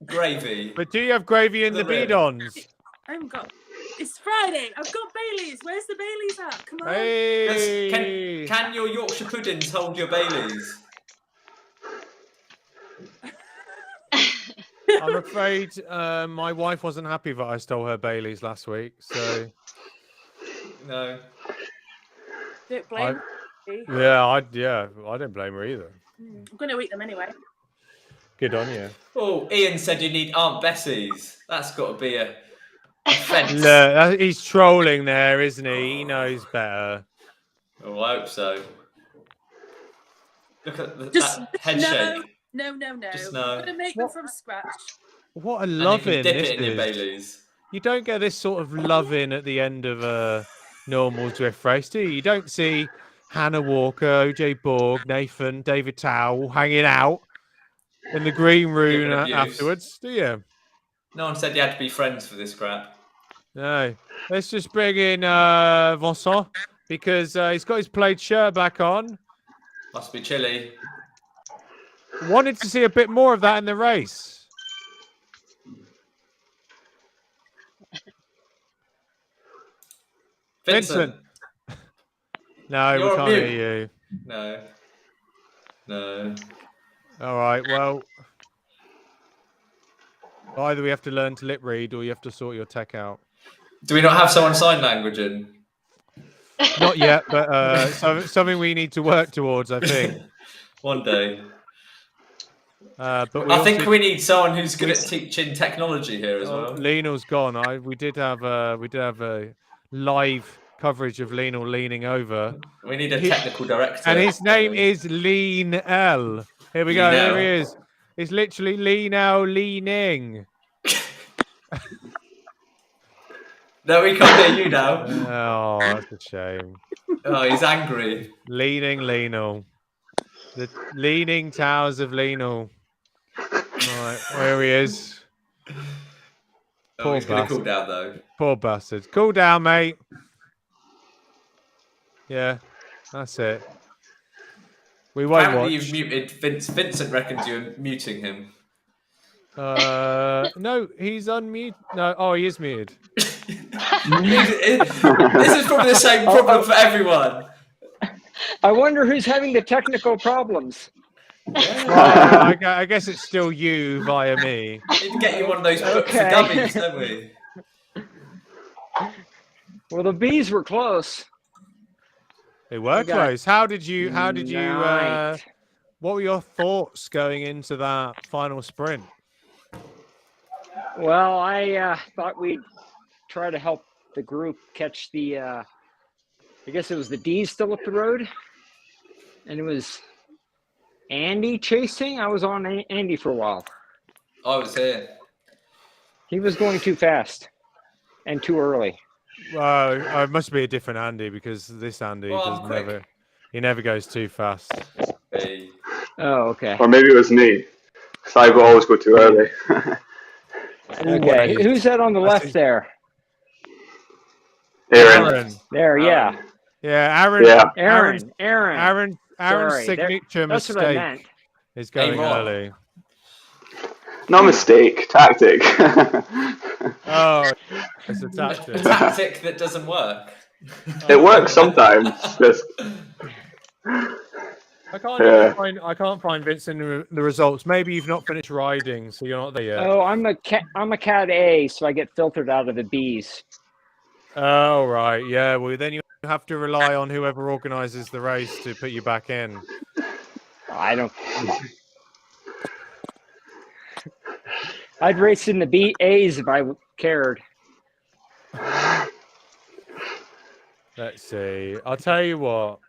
gravy? But do you have gravy in the bidons? I haven't got... It's Friday. I've got Baileys. Where's the Baileys at? Come on. Hey. Can your Yorkshire puddings hold your Baileys? I'm afraid my wife wasn't happy that I stole her Baileys last week, so... No. Don't blame me. I don't blame her either. I'm going to eat them anyway. Good on you. Oh, Ian said you need Aunt Bessie's. That's got to be a fence. Look, he's trolling there, isn't he? He knows better. Oh, I hope so. Look at that head no, shake. No. Just I'm no. going to make them from scratch. What a And you loving can dip this it in your is. Baileys. You don't get this sort of loving at the end of a normal Zwift race, do you? You don't see Hannah Walker, OJ Borg, Nathan, David Towell hanging out in the green room Giving abuse. afterwards, do you? No one said you had to be friends for this crap. No. Let's just bring in Vincent because he's got his plaid shirt back on. Must be chilly. Wanted to see a bit more of that in the race. Vincent. No, You're we can't mute. hear you. No. All right, well, either we have to learn to lip read or you have to sort your tech out. Do we not have someone sign language in? Not yet, but something we need to work towards, I think. One day. But I think we need someone who's good at teaching technology here as well. Lionel's gone. We did have a live coverage of Lionel leaning over. We need a technical director. And his name is Lean L. Here we go. Here he is. It's literally Lean-L leaning. No, we can't hear you now. Oh, that's a shame. Oh, he's angry. Leaning Lionel. The Leaning Towers of Lionel. Right, where he is. Oh, he's going to cool down, though. Poor bastard. Cool down, mate. Yeah, that's it. We won't Apparently watch. you've muted Vincent reckons you're muting him. No, he's unmuted. No, oh, he is muted. This is probably the same problem for everyone. I wonder who's having the technical problems. I guess it's still you via me. We need to get you one of those books for Okay. dummies, don't we? Well, the bees were close. They were We got close. How did you? Right. What were your thoughts going into that final sprint? Well, I thought we'd try to help the group catch the, I guess it was the D's still up the road. And it was Andy chasing. I was on Andy for a while. I was here. He was going too fast and too early. Well, it must be a different Andy because this Andy Well, I'm he never goes too fast. Hey. Oh, okay. Or maybe it was me. So I would always go too early. Okay. Who's that on the left there? Aaron. There, yeah. Yeah, Aaron. Yeah. Aaron's Aaron's Sorry, signature that's what I mistake meant. is going Ron. early. Not mistake, tactic. Oh, it's a A tactic. tactic that doesn't work. It works sometimes. Just I can't find Vincent in the results. Maybe you've not finished riding, so you're not there yet. Oh, I'm a cat A, so I get filtered out of the B's. Oh, right. Yeah. Well, then you have to rely on whoever organises the race to put you back in. I don't. I'd race in the B A's if I cared. Let's see. I'll tell you what.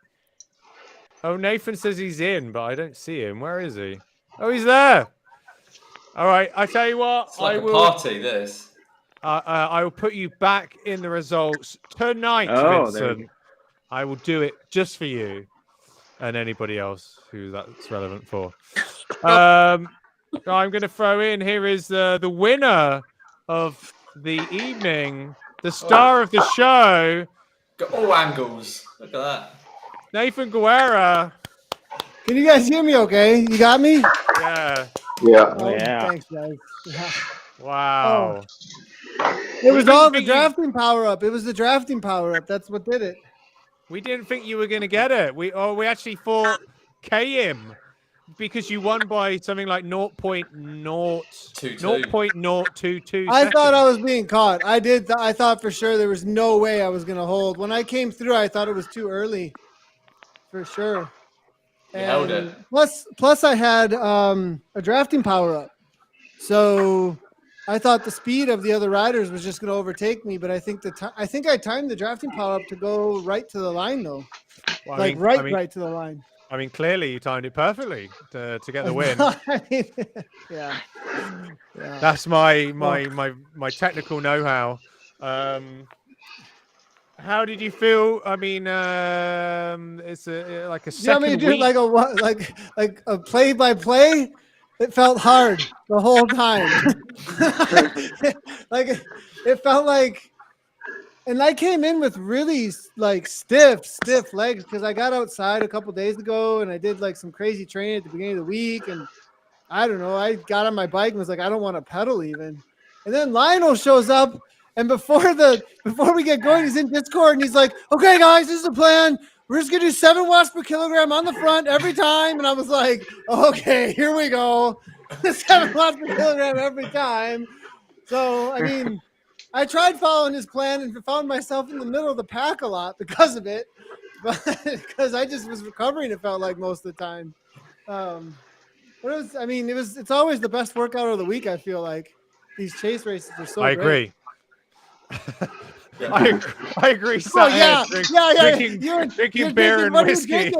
Oh, Nathan says he's in, but I don't see him. Where is he? Oh, he's there. All right. I tell you what. It's like I a will. party, this. I will put you back in the results tonight, Oh, there Vincent. I will do it just for you and anybody else who that's relevant for. I'm going to throw in. Here is the winner of the evening, the star of the show, Got all angles. Look at that. Nathan Guerra. Can you guys hear me okay? You got me? Yeah. yeah. Oh, yeah. Thanks, guys. Yeah. Wow. It was all the drafting power up. It was the drafting power up. That's what did it. We didn't think you were going to get it. We actually thought KM because you won by something like 0.022. I thought I was being caught. I did. I thought for sure there was no way I was going to hold. When I came through, I thought it was too early. For sure. You held it. Plus, I had a drafting power up, so I thought the speed of the other riders was just going to overtake me. But I think I timed the drafting power up to go right to the line though, Well, right to the line. I mean, clearly you timed it perfectly to get the win. I mean, yeah. That's my technical know-how. How did you feel? I mean, it's like a second week. Like a play-by-play. It felt hard the whole time. Like it felt like, and I came in with really like stiff legs because I got outside a couple days ago and I did like some crazy training at the beginning of the week, and I don't know. I got on my bike and was like, I don't want to pedal even. And then Lionel shows up, and before we get going, he's in Discord and he's like, "Okay, guys, this is the plan. We're just gonna do 7 watts per kilogram on the front every time." And I was like, "Okay, here we go, 7 watts per kilogram every time." So I mean, I tried following his plan and found myself in the middle of the pack a lot because of it, but because I just was recovering. It felt like most of the time. But it's always the best workout of the week. I feel like these chase races are so. I great. agree. I agree. Oh yeah. Drinking beer and whiskey.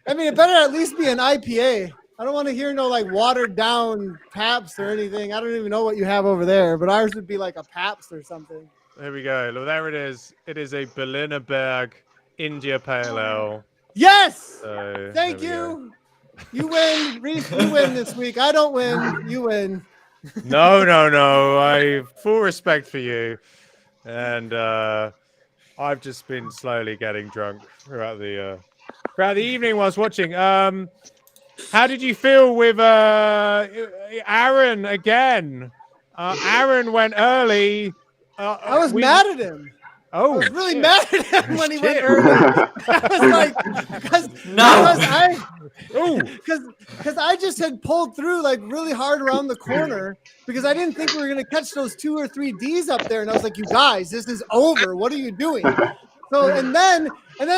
I mean, it better at least be an IPA. I don't want to hear no like watered down Pabst or anything. I don't even know what you have over there, but ours would be like a Pabst or something. There we go. Look, there it is. It is a Berliner Berg India Pale Ale. Yes. So, thank you. You win, Reese. You win this week. I don't win. You win. No. I have full respect for you, and I've just been slowly getting drunk throughout the evening whilst watching. How did you feel with Aaron again? Aaron went early. I was mad at him. Oh, I was really mad at him when he went early. I was like, because I just had pulled through like really hard around the corner because I didn't think we were gonna catch those 2 or 3 Ds up there, and I was like, "You guys, this is over. What are you doing?" So and then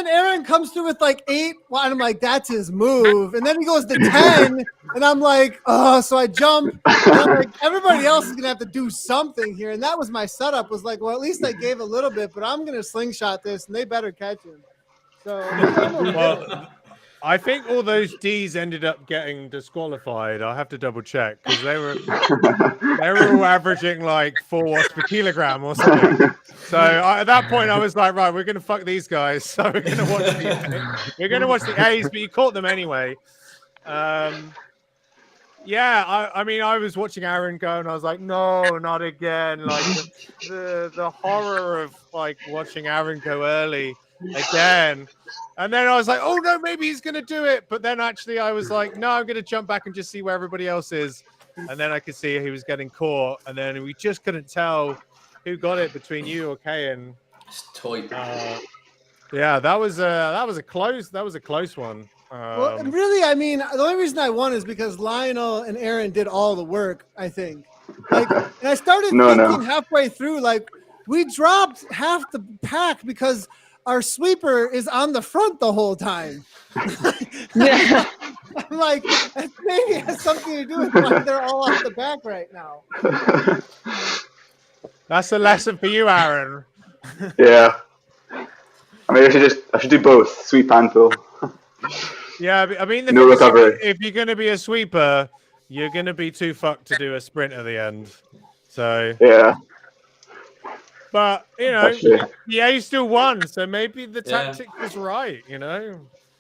Aaron comes through with like 8. Well, and I'm like, "That's his move." And then he goes to 10, and I'm like, "Oh!" So I jump. And I'm like, everybody else is gonna have to do something here, and that was my setup. Was like, well, at least I gave a little bit, but I'm gonna slingshot this, and they better catch him. So well, I think all those Ds ended up getting disqualified. I'll have to double check because they were all averaging like 4 watts per kilogram or something. So at that point, I was like, right, we're gonna fuck these guys. So we're gonna watch the A's, but you caught them anyway. Yeah, I mean, I was watching Aaron go, and I was like, no, not again. Like the horror of like watching Aaron go early again. And then I was like, oh no, maybe he's gonna do it. But then actually I was like, no, I'm gonna jump back and just see where everybody else is. And then I could see he was getting caught, and then we just couldn't tell who got it between you or Kayan. Yeah, that was a close one. Well, really, I mean, the only reason I won is because Lionel and Aaron did all the work, I think. Like, and I started thinking halfway through, like, we dropped half the pack because our sweeper is on the front the whole time. Yeah. I'm like, maybe it has something to do with why they're all off the back right now. That's a lesson for you, Aaron. Yeah. I mean, I should do both, sweep and pull. Yeah, I mean, no recovery. If you're going to be a sweeper, you're going to be too fucked to do a sprint at the end. So yeah. But the A still won, so maybe the tactic was right.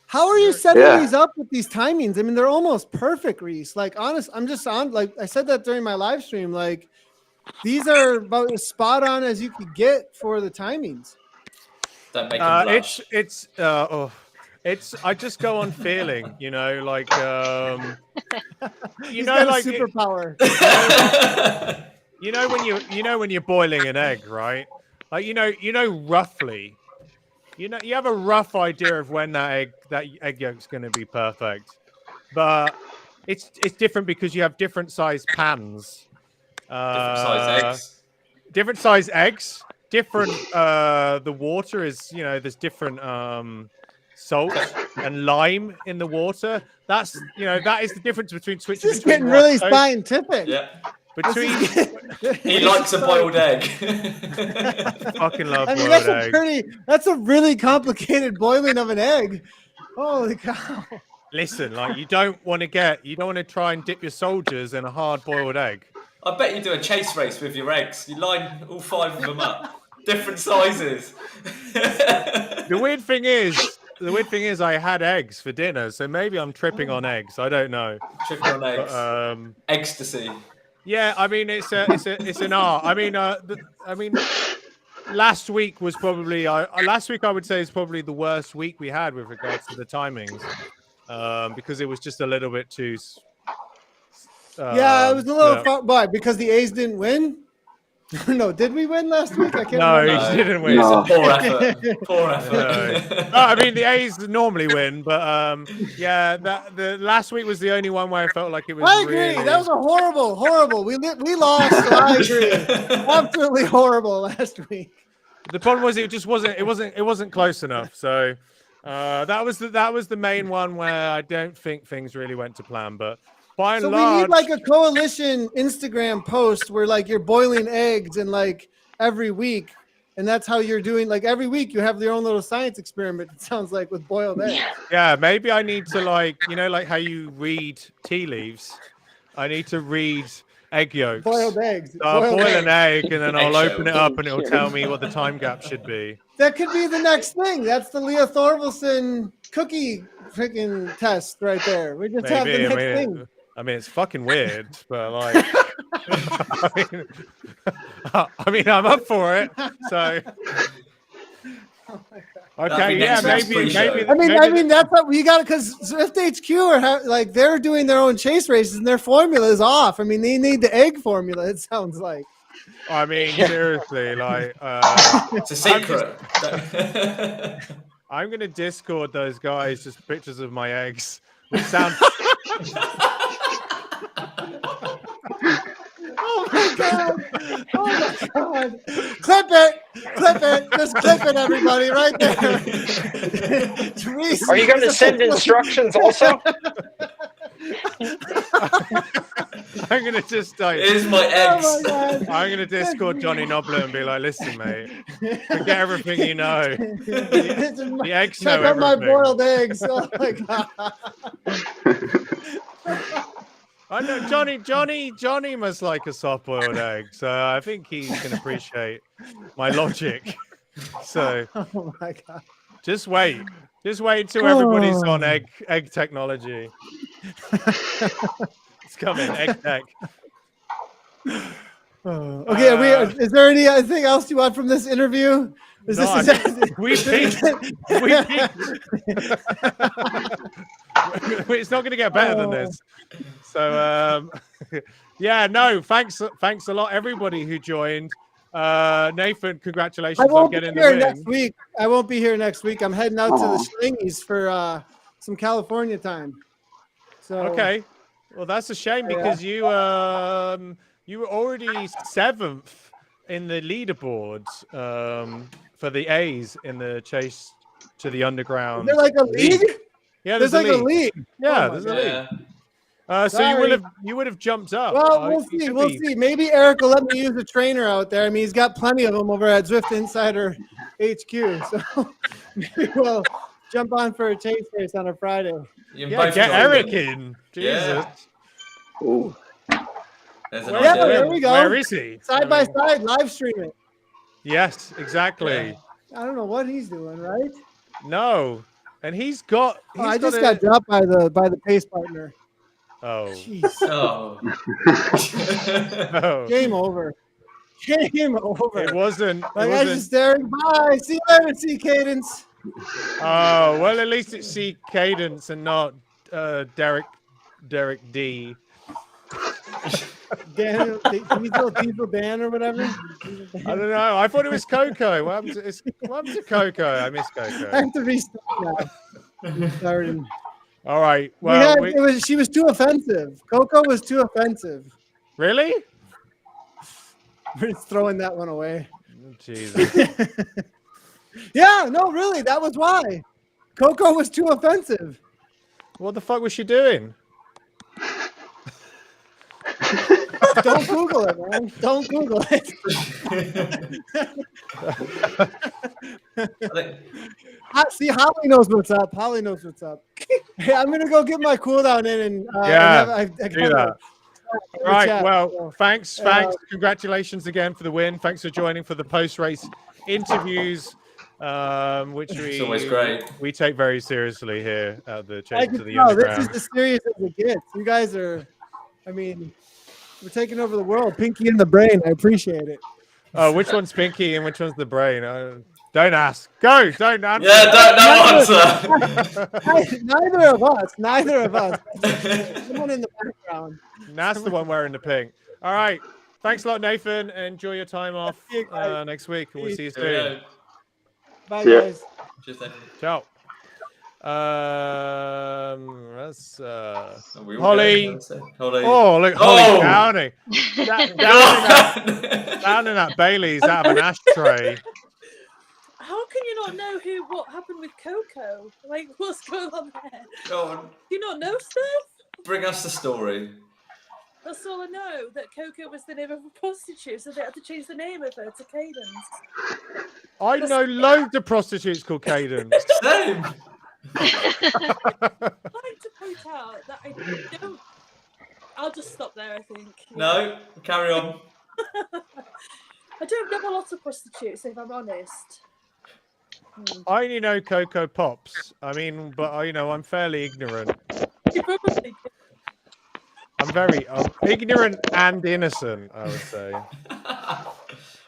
How are you setting these up with these timings? I mean, they're almost perfect, Reese. Like, honest, I'm just on. Like I said that during my live stream. Like, these are about as spot on as you could get for the timings. Don't make them blush. It's I just go on feeling, like like superpower. When you're boiling an egg, right? Like roughly, you have a rough idea of when that egg yolk's going to be perfect, but it's different because you have different size pans, different size eggs, different. The water is there's different salt and lime in the water. That's that is the difference between switching. This is getting really scientific. Yeah. Between He likes a boiled egg. fucking love I mean, boiled egg. that's a really complicated boiling of an egg. Holy cow! Listen, like you don't want to try and dip your soldiers in a hard boiled egg. I bet you do a chase race with your eggs. You line all 5 of them up, different sizes. The weird thing is, I had eggs for dinner, so maybe I'm tripping on eggs. I don't know. Tripping on eggs. Ecstasy. Yeah, I mean it's an art. I mean, last week was probably last week I would say is probably the worst week we had with regards to the timings, because it was just a little bit too. Yeah, it was a little far. Why? Because the A's didn't win? No, did we win last week? I can't remember. He didn't win. No. Poor effort. Poor effort. No, I mean the A's normally win, but yeah, the last week was the only one where I felt like it was. I agree. Really... That was a horrible. We lost. So I agree. Absolutely horrible last week. The problem was it wasn't close enough. So that was the main one where I don't think things really went to plan, but. By and large, we need like a coalition Instagram post where like you're boiling eggs and like every week, and that's how you're doing. Like every week you have your own little science experiment. It sounds like with boiled eggs. Yeah, maybe I need to like like how you read tea leaves. I need to read egg yolks. Boiled eggs. I'll boil an egg and then I'll open it up and it'll tell me what the time gap should be. That could be the next thing. That's the Leah Thorvaldsen cookie freaking test right there. We just have the next thing. I mean, it's fucking weird, but like, I mean, I'm up for it. So, okay, yeah, maybe. I mean, that's what we got because Swift HQ are they're doing their own chase races and their formula is off. I mean, they need the egg formula. It sounds like. I mean, seriously, like, it's a secret. I'm gonna Discord those guys just pictures of my eggs. Which sound. Oh my god! Clip it! Just clip it, everybody, right there. Are you going to send instructions also? I'm gonna just here's my eggs. I'm gonna Discord Johnny Nobler and be like, listen, mate, forget everything you know. The eggs know everything. My boiled eggs. Oh my god. I know Johnny must like a soft-boiled egg, so I think he can appreciate my logic. So, oh my god! Just wait until everybody's on egg technology. It's coming, egg tech. Okay, is there anything else you want from this interview? We peaked. It's not going to get better than this. So, yeah, no, thanks a lot, everybody who joined. Nathan, congratulations on getting the win. Next week. I won't be here next week. I'm heading out to the Schlingies for some California time. So okay, well, that's a shame because you were already 7th in the leaderboards for the A's in the chase to the underground. Is there like a league? Yeah, there's like a league. Yeah, there's a league. So you would have jumped up. Well, we'll see. Maybe Eric will let me use a trainer out there. I mean, he's got plenty of them over at Zwift Insider HQ. So maybe we'll jump on for a chase race on a Friday. Get Eric in. Jesus. Oh. There we go. Where is he? Side by side, live stream it. Yes, exactly. I don't know what he's doing, right? No, and he's got. I just got dropped by the pace partner. Oh. Jeez. Oh. Game over. It wasn't. I just staring by. See you later, C Cadence. Oh well, at least it's C Cadence and not Derek D. Diesel Dan or whatever. I don't know. I thought it was Coco. What happened to Coco? I miss Coco. I have to restart now. All right. Well, she was too offensive. Coco was too offensive. Really? We're just throwing that one away. Jesus. Yeah, no, really, that was why. Coco was too offensive. What the fuck was she doing? Don't Google it, man. Don't Google it. See, Holly knows what's up. Holly knows what's up. Hey, I'm gonna go get my cooldown in, and do that. Right. Well, thanks. Congratulations again for the win. Thanks for joining for the post-race interviews, which it's always great. We take very seriously here at the Chasers of the Underground. This is as serious as it gets. You guys are, I mean, we're taking over the world. Pinky in the brain. I appreciate it. Oh, which one's Pinky and which one's the brain? Don't ask. Go. Don't answer. Yeah, don't answer. Neither of us. Someone in the background. That's the one wearing the pink. All right. Thanks a lot, Nathan. Enjoy your time off next week. And we'll see you soon. Bye, guys. Ciao. That's Holly. Oh, look, Holly downing. Down in that Bailey's out of an ashtray. How can you not know what happened with Coco? Like, what's going on there? Go on. Do you not know stuff? Bring us the story. That's all I know, that Coco was the name of a prostitute, so they had to change the name of her to Cadence. I know loads of prostitutes called Cadence. Same. I'd like to point out that I don't... I'll just stop there, I think. No, carry on. I don't know a lot of prostitutes, if I'm honest. I only know Coco Pops. I mean, but I'm fairly ignorant. You probably do. I'm very ignorant and innocent, I would say.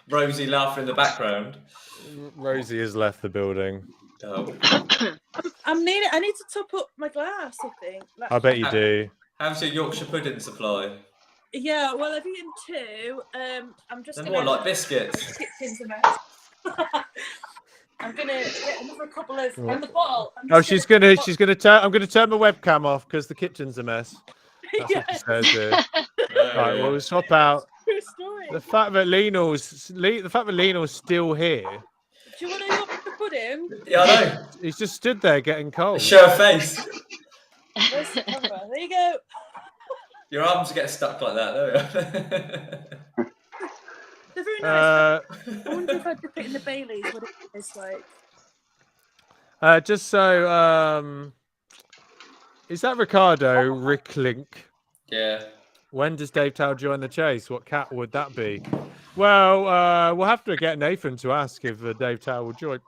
Rosie laughing in the background. Rosie has left the building. Oh. I need to top up my glass, I think. I bet you do. How's your Yorkshire pudding supply? Yeah, well, I've eaten 2. I'm just They're more like biscuits. Kitchens a mess. I'm gonna get another couple of and the bottle. She's gonna turn. I'm gonna turn my webcam off because the kitchen's a mess. That's what she says here. Right, well, we'll swap out. True story. The fact that Lionel's still here. Do you want to know what to put him? Yeah, I know. He's just stood there getting cold. Show a face. Where's the camera? There you go. Your arms get stuck like that. There we go. They're very nice. I wonder if I'd dip it in the Baileys, what it is like. Just so, is that Ricardo Ricklink? Yeah. When does Dave Towell join the chase? What cat would that be? Well, we'll have to get Nathan to ask if Dave Towell will join.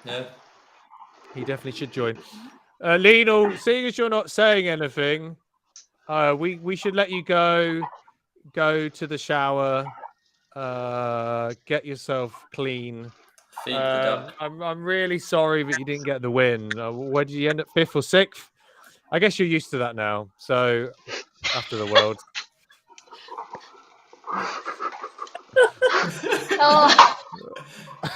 Yeah. He definitely should join. Lionel, seeing as you're not saying anything, we should let you go to the shower, get yourself clean. I'm really sorry that you didn't get the win. Where did you end up? 5th or 6th? I guess you're used to that now. So after the world. Oh,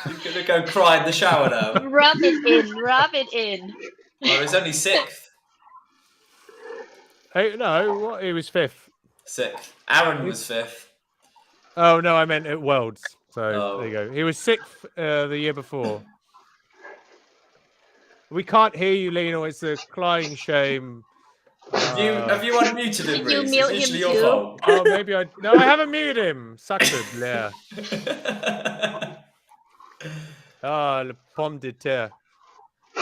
You're gonna go cry in the shower now. rub it in. Oh, it's only 6th. Hey, no, what? It was 5th. 6th. Aaron was 5th. Oh no, I meant at Worlds. So there you go. He was 6th the year before. We can't hear you, Lionel. It's a crying shame. Have you unmuted him, Did you Reece? mute It's usually him your too? fault. Oh, maybe I. No, I haven't muted him. Sacre bleu. Le pomme de terre. I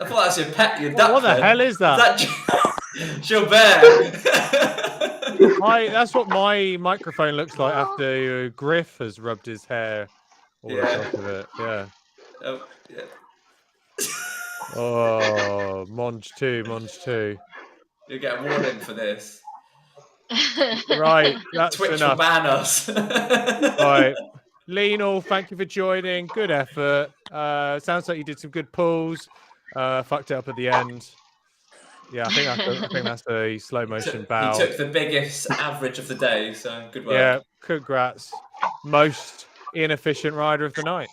thought that's your pet, your duck. What the hell is that? Gilbert. That's what my microphone looks like after Griff has rubbed his hair all the top of it. Yeah. Oh, yeah. Oh, Monge 2. You get a warning for this. Right, that's Twitch enough. will ban us. Right. Lionel, thank you for joining. Good effort. Sounds like you did some good pulls. Fucked it up at the end. Yeah, I think that's a slow motion bow. He took the biggest average of the day, so good work. Yeah, congrats. Most inefficient rider of the night.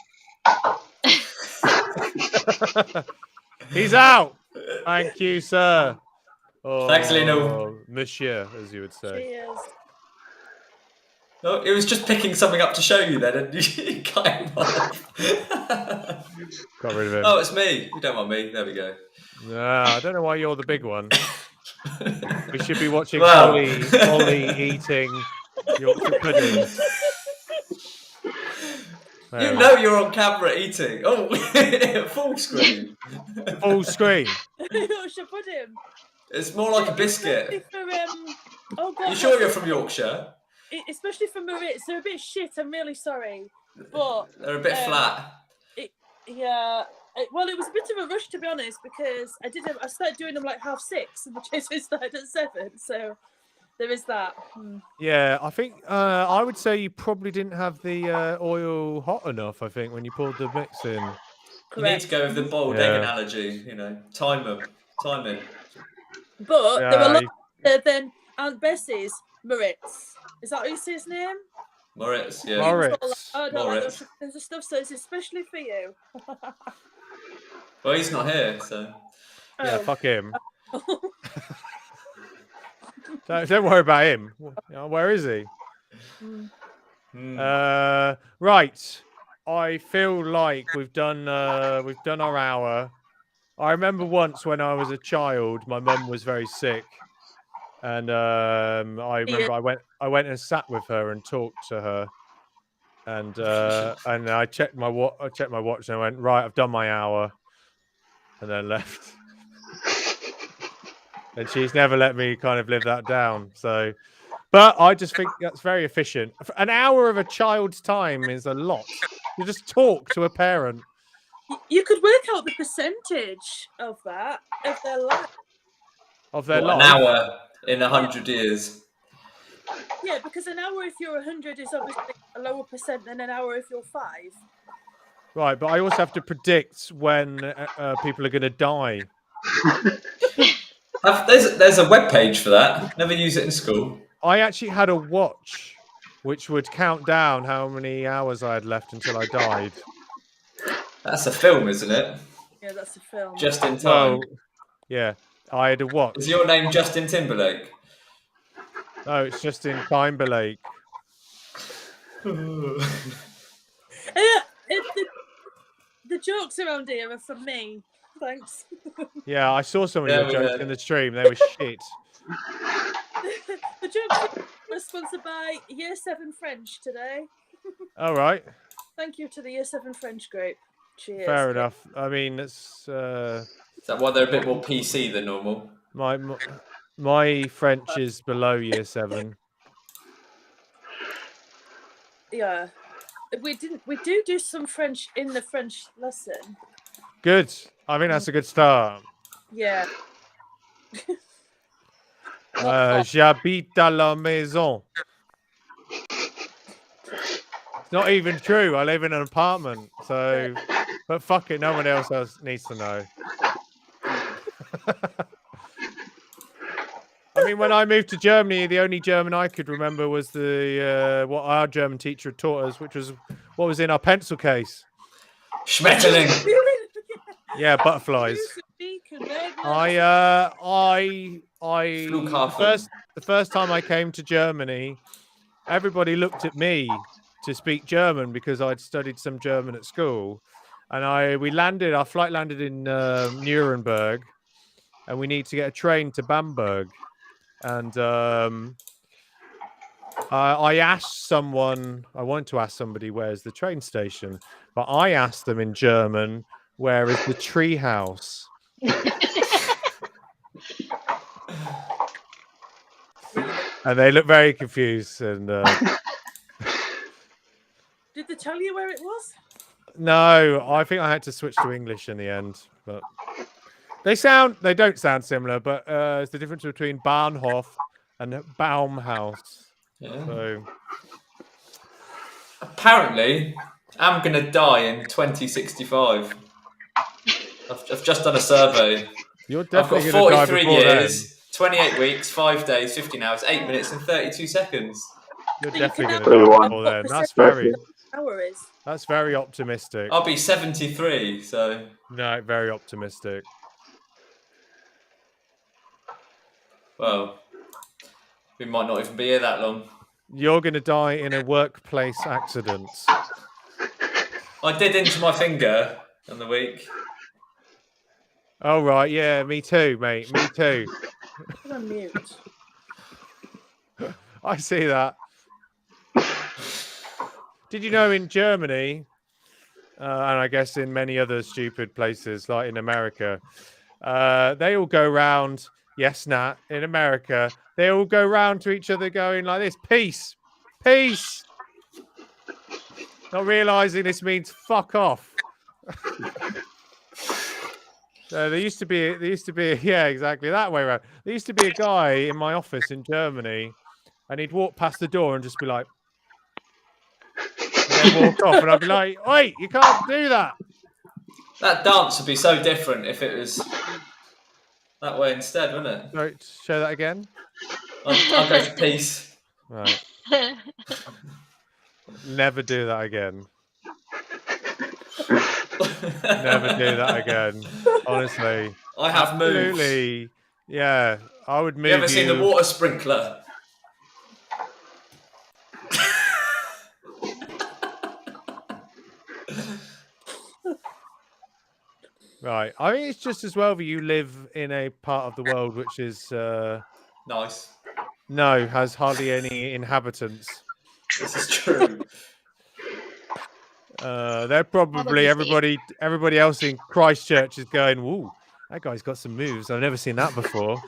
He's out. Thank you, sir. Oh, Thanks, Lionel. Monsieur, as you would say. Cheers. No, it was just picking something up to show you then, and you cut him off. Got rid of him. Oh, it's me. You don't want me. There we go. No, I don't know why you're the big one. We should be watching Well. Ollie eating Yorkshire pudding. You know you're on camera eating. Oh, full screen. Full screen. Yorkshire pudding. It's more like a biscuit. Oh God, You sure you're from Yorkshire? Especially for Maritz, they're a bit shit. I'm really sorry, but They're a bit flat. Well, it was a bit of a rush, to be honest, because I started doing them like 6:30, and the chasing started at 7. So there is that. Yeah, I think I would say you probably didn't have the oil hot enough. I think when you poured the mix in. You need to go with the boiled egg analogy. You know, timing. But there were a lot better than Aunt Bessie's Maritz. Is that how you say his name? Moritz, yeah. Moritz. I don't like those kinds of stuff, so it's especially for you. Well, he's not here, so. Yeah, fuck him. Don't worry about him. Where is he? Right. I feel like we've done our hour. I remember once when I was a child, my mum was very sick, and I remember I went and sat with her and talked to her, and I checked my watch and I went, right, I've done my hour, and then left. And she's never let me kind of live that down. So, but I just think that's very efficient. An hour of a child's time is a lot. You just talk to a parent. You could work out the percentage of that of their life. Of their life. An hour in 100 years. Yeah, because an hour if you're 100 is obviously a lower percent than an hour if you're 5. Right, but I also have to predict when people are going to die. There's a web page for that. Never use it in school. I actually had a watch which would count down how many hours I had left until I died. That's a film, isn't it? Yeah, that's a film. Just in time. Well, yeah, I had a watch. Is your name Justin Timberlake? No, it's Justin Timberlake. The jokes around here are from me. Thanks. Yeah, I saw some of your jokes in the stream. They were shit. The jokes were sponsored by Year 7 French today. All right. Thank you to the Year 7 French group. Cheers. Fair enough. I mean, it's. Is that why they're a bit more PC than normal? My French is below Year 7. Yeah, we do some French in the French lesson. Good. I think that's a good start. Yeah. J'habite à la maison. It's not even true. I live in an apartment. So, but fuck it. No one else needs to know. I mean, when I moved to Germany, the only German I could remember was the what our German teacher had taught us, which was what was in our pencil case. Schmetterling. Yeah, butterflies. The first time I came to Germany, everybody looked at me to speak German because I'd studied some German at school, and our flight landed in Nuremberg, and we need to get a train to Bamberg, and I asked someone, I wanted to ask somebody where's the train station, but I asked them in German, where is the tree house? And they look very confused. And did they tell you where it was? No, I think I had to switch to English in the end. But they don't sound similar, but it's the difference between Bahnhof and Baumhaus. Yeah. So apparently, I'm gonna die in 2065. I've just done a survey. You're definitely I've got 43 years, years, 28 weeks, 5 days, 15 hours, 8 minutes, and 32 seconds. You're definitely going to die before then. That's very optimistic. I'll be 73, so no, very optimistic. Well, we might not even be here that long. You're going to die in a workplace accident. I did injure my finger in the week. Oh, right. Yeah, me too, mate. Me too. Put on mute. I see that. Did you know in Germany, and I guess in many other stupid places like in America, they all go round, yes, Nat, in America, they all go round to each other going like this, peace, peace. Not realising this means fuck off. There used to be, yeah, exactly that way around. There used to be a guy in my office in Germany, and he'd walk past the door and just be like, and then walk off, and I'd be like, wait, you can't do that. That dance would be so different if it was that way instead, wouldn't it? Sorry, show that again. I'll go for peace. Right. Never do that again. Never do that again. Honestly. I have moved. Absolutely. Yeah. I would move You ever seen the water sprinkler? Right. I think it's just as well that you live in a part of the world which is nice. No, has hardly any inhabitants. This is true. They're probably everybody else in Christchurch is going, "Ooh, that guy's got some moves. I've never seen that before."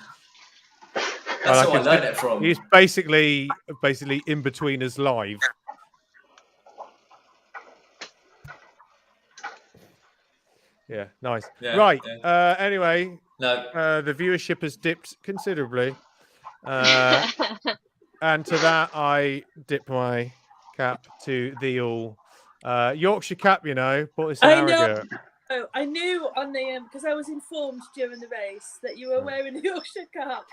That's where I learned it from. He's basically in between us live. Yeah, nice. Yeah, right. yeah. Anyway, no. The viewership has dipped considerably, and to that I dip my cap to the all. Yorkshire cap, you know, bought this in Harrogate. Oh, I knew on the because I was informed during the race that you were wearing a Yorkshire cap.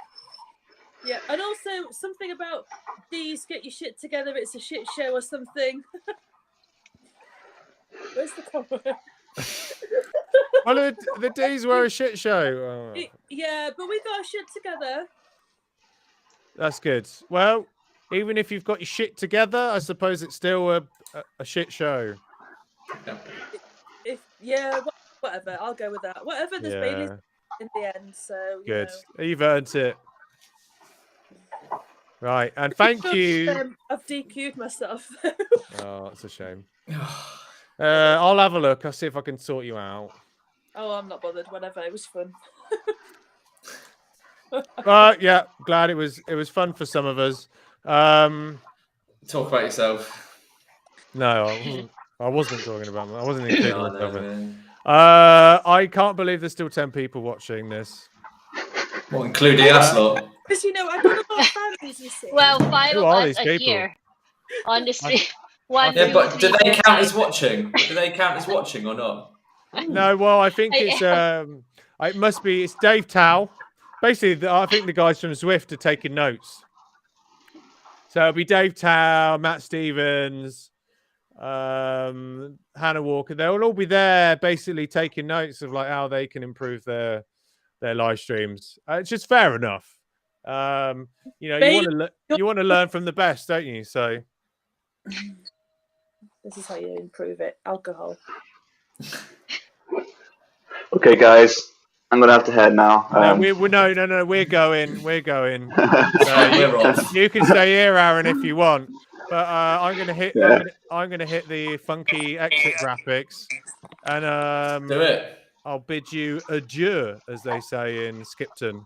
Yeah, and also something about these get your shit together. It's a shit show or something. Where's the comment? Well, the D's were a shit show. Yeah, but we got our shit together. That's good. Well, even if you've got your shit together, I suppose it's still a shit show. Whatever. I'll go with that. Whatever. There's Bailey's in the end, so good. You've earned it. Right, and thank you. I've DQ'd myself. Oh, that's a shame. I'll have a look. I'll see if I can sort you out. Oh, I'm not bothered. Whatever. It was fun. Yeah, glad it was fun for some of us. Talk about yourself. No, I wasn't talking about that. I wasn't including myself in. No. I can't believe there's still 10 people watching this. Well, including us lot. Because I don't know what families you see. Well, 5 of us are people? here on the stream. Yeah, but do they count as watching? Do they count as watching or not? No, well, I think it's it must be. It's Dave Towell. Basically, I think the guys from Zwift are taking notes. So it'll be Dave Towell, Matt Stevens, Hannah Walker. They'll all be there, basically taking notes of like how they can improve their live streams. It's just fair enough. You want to learn from the best, don't you? So this is how you improve it. Alcohol. Okay, guys, I'm gonna have to head now. No, we're going. We're going. We're off. You can stay here, Aaron, if you want. But I'm gonna hit. Yeah. I'm gonna hit the funky exit graphics, and do it. I'll bid you adieu, as they say in Skipton.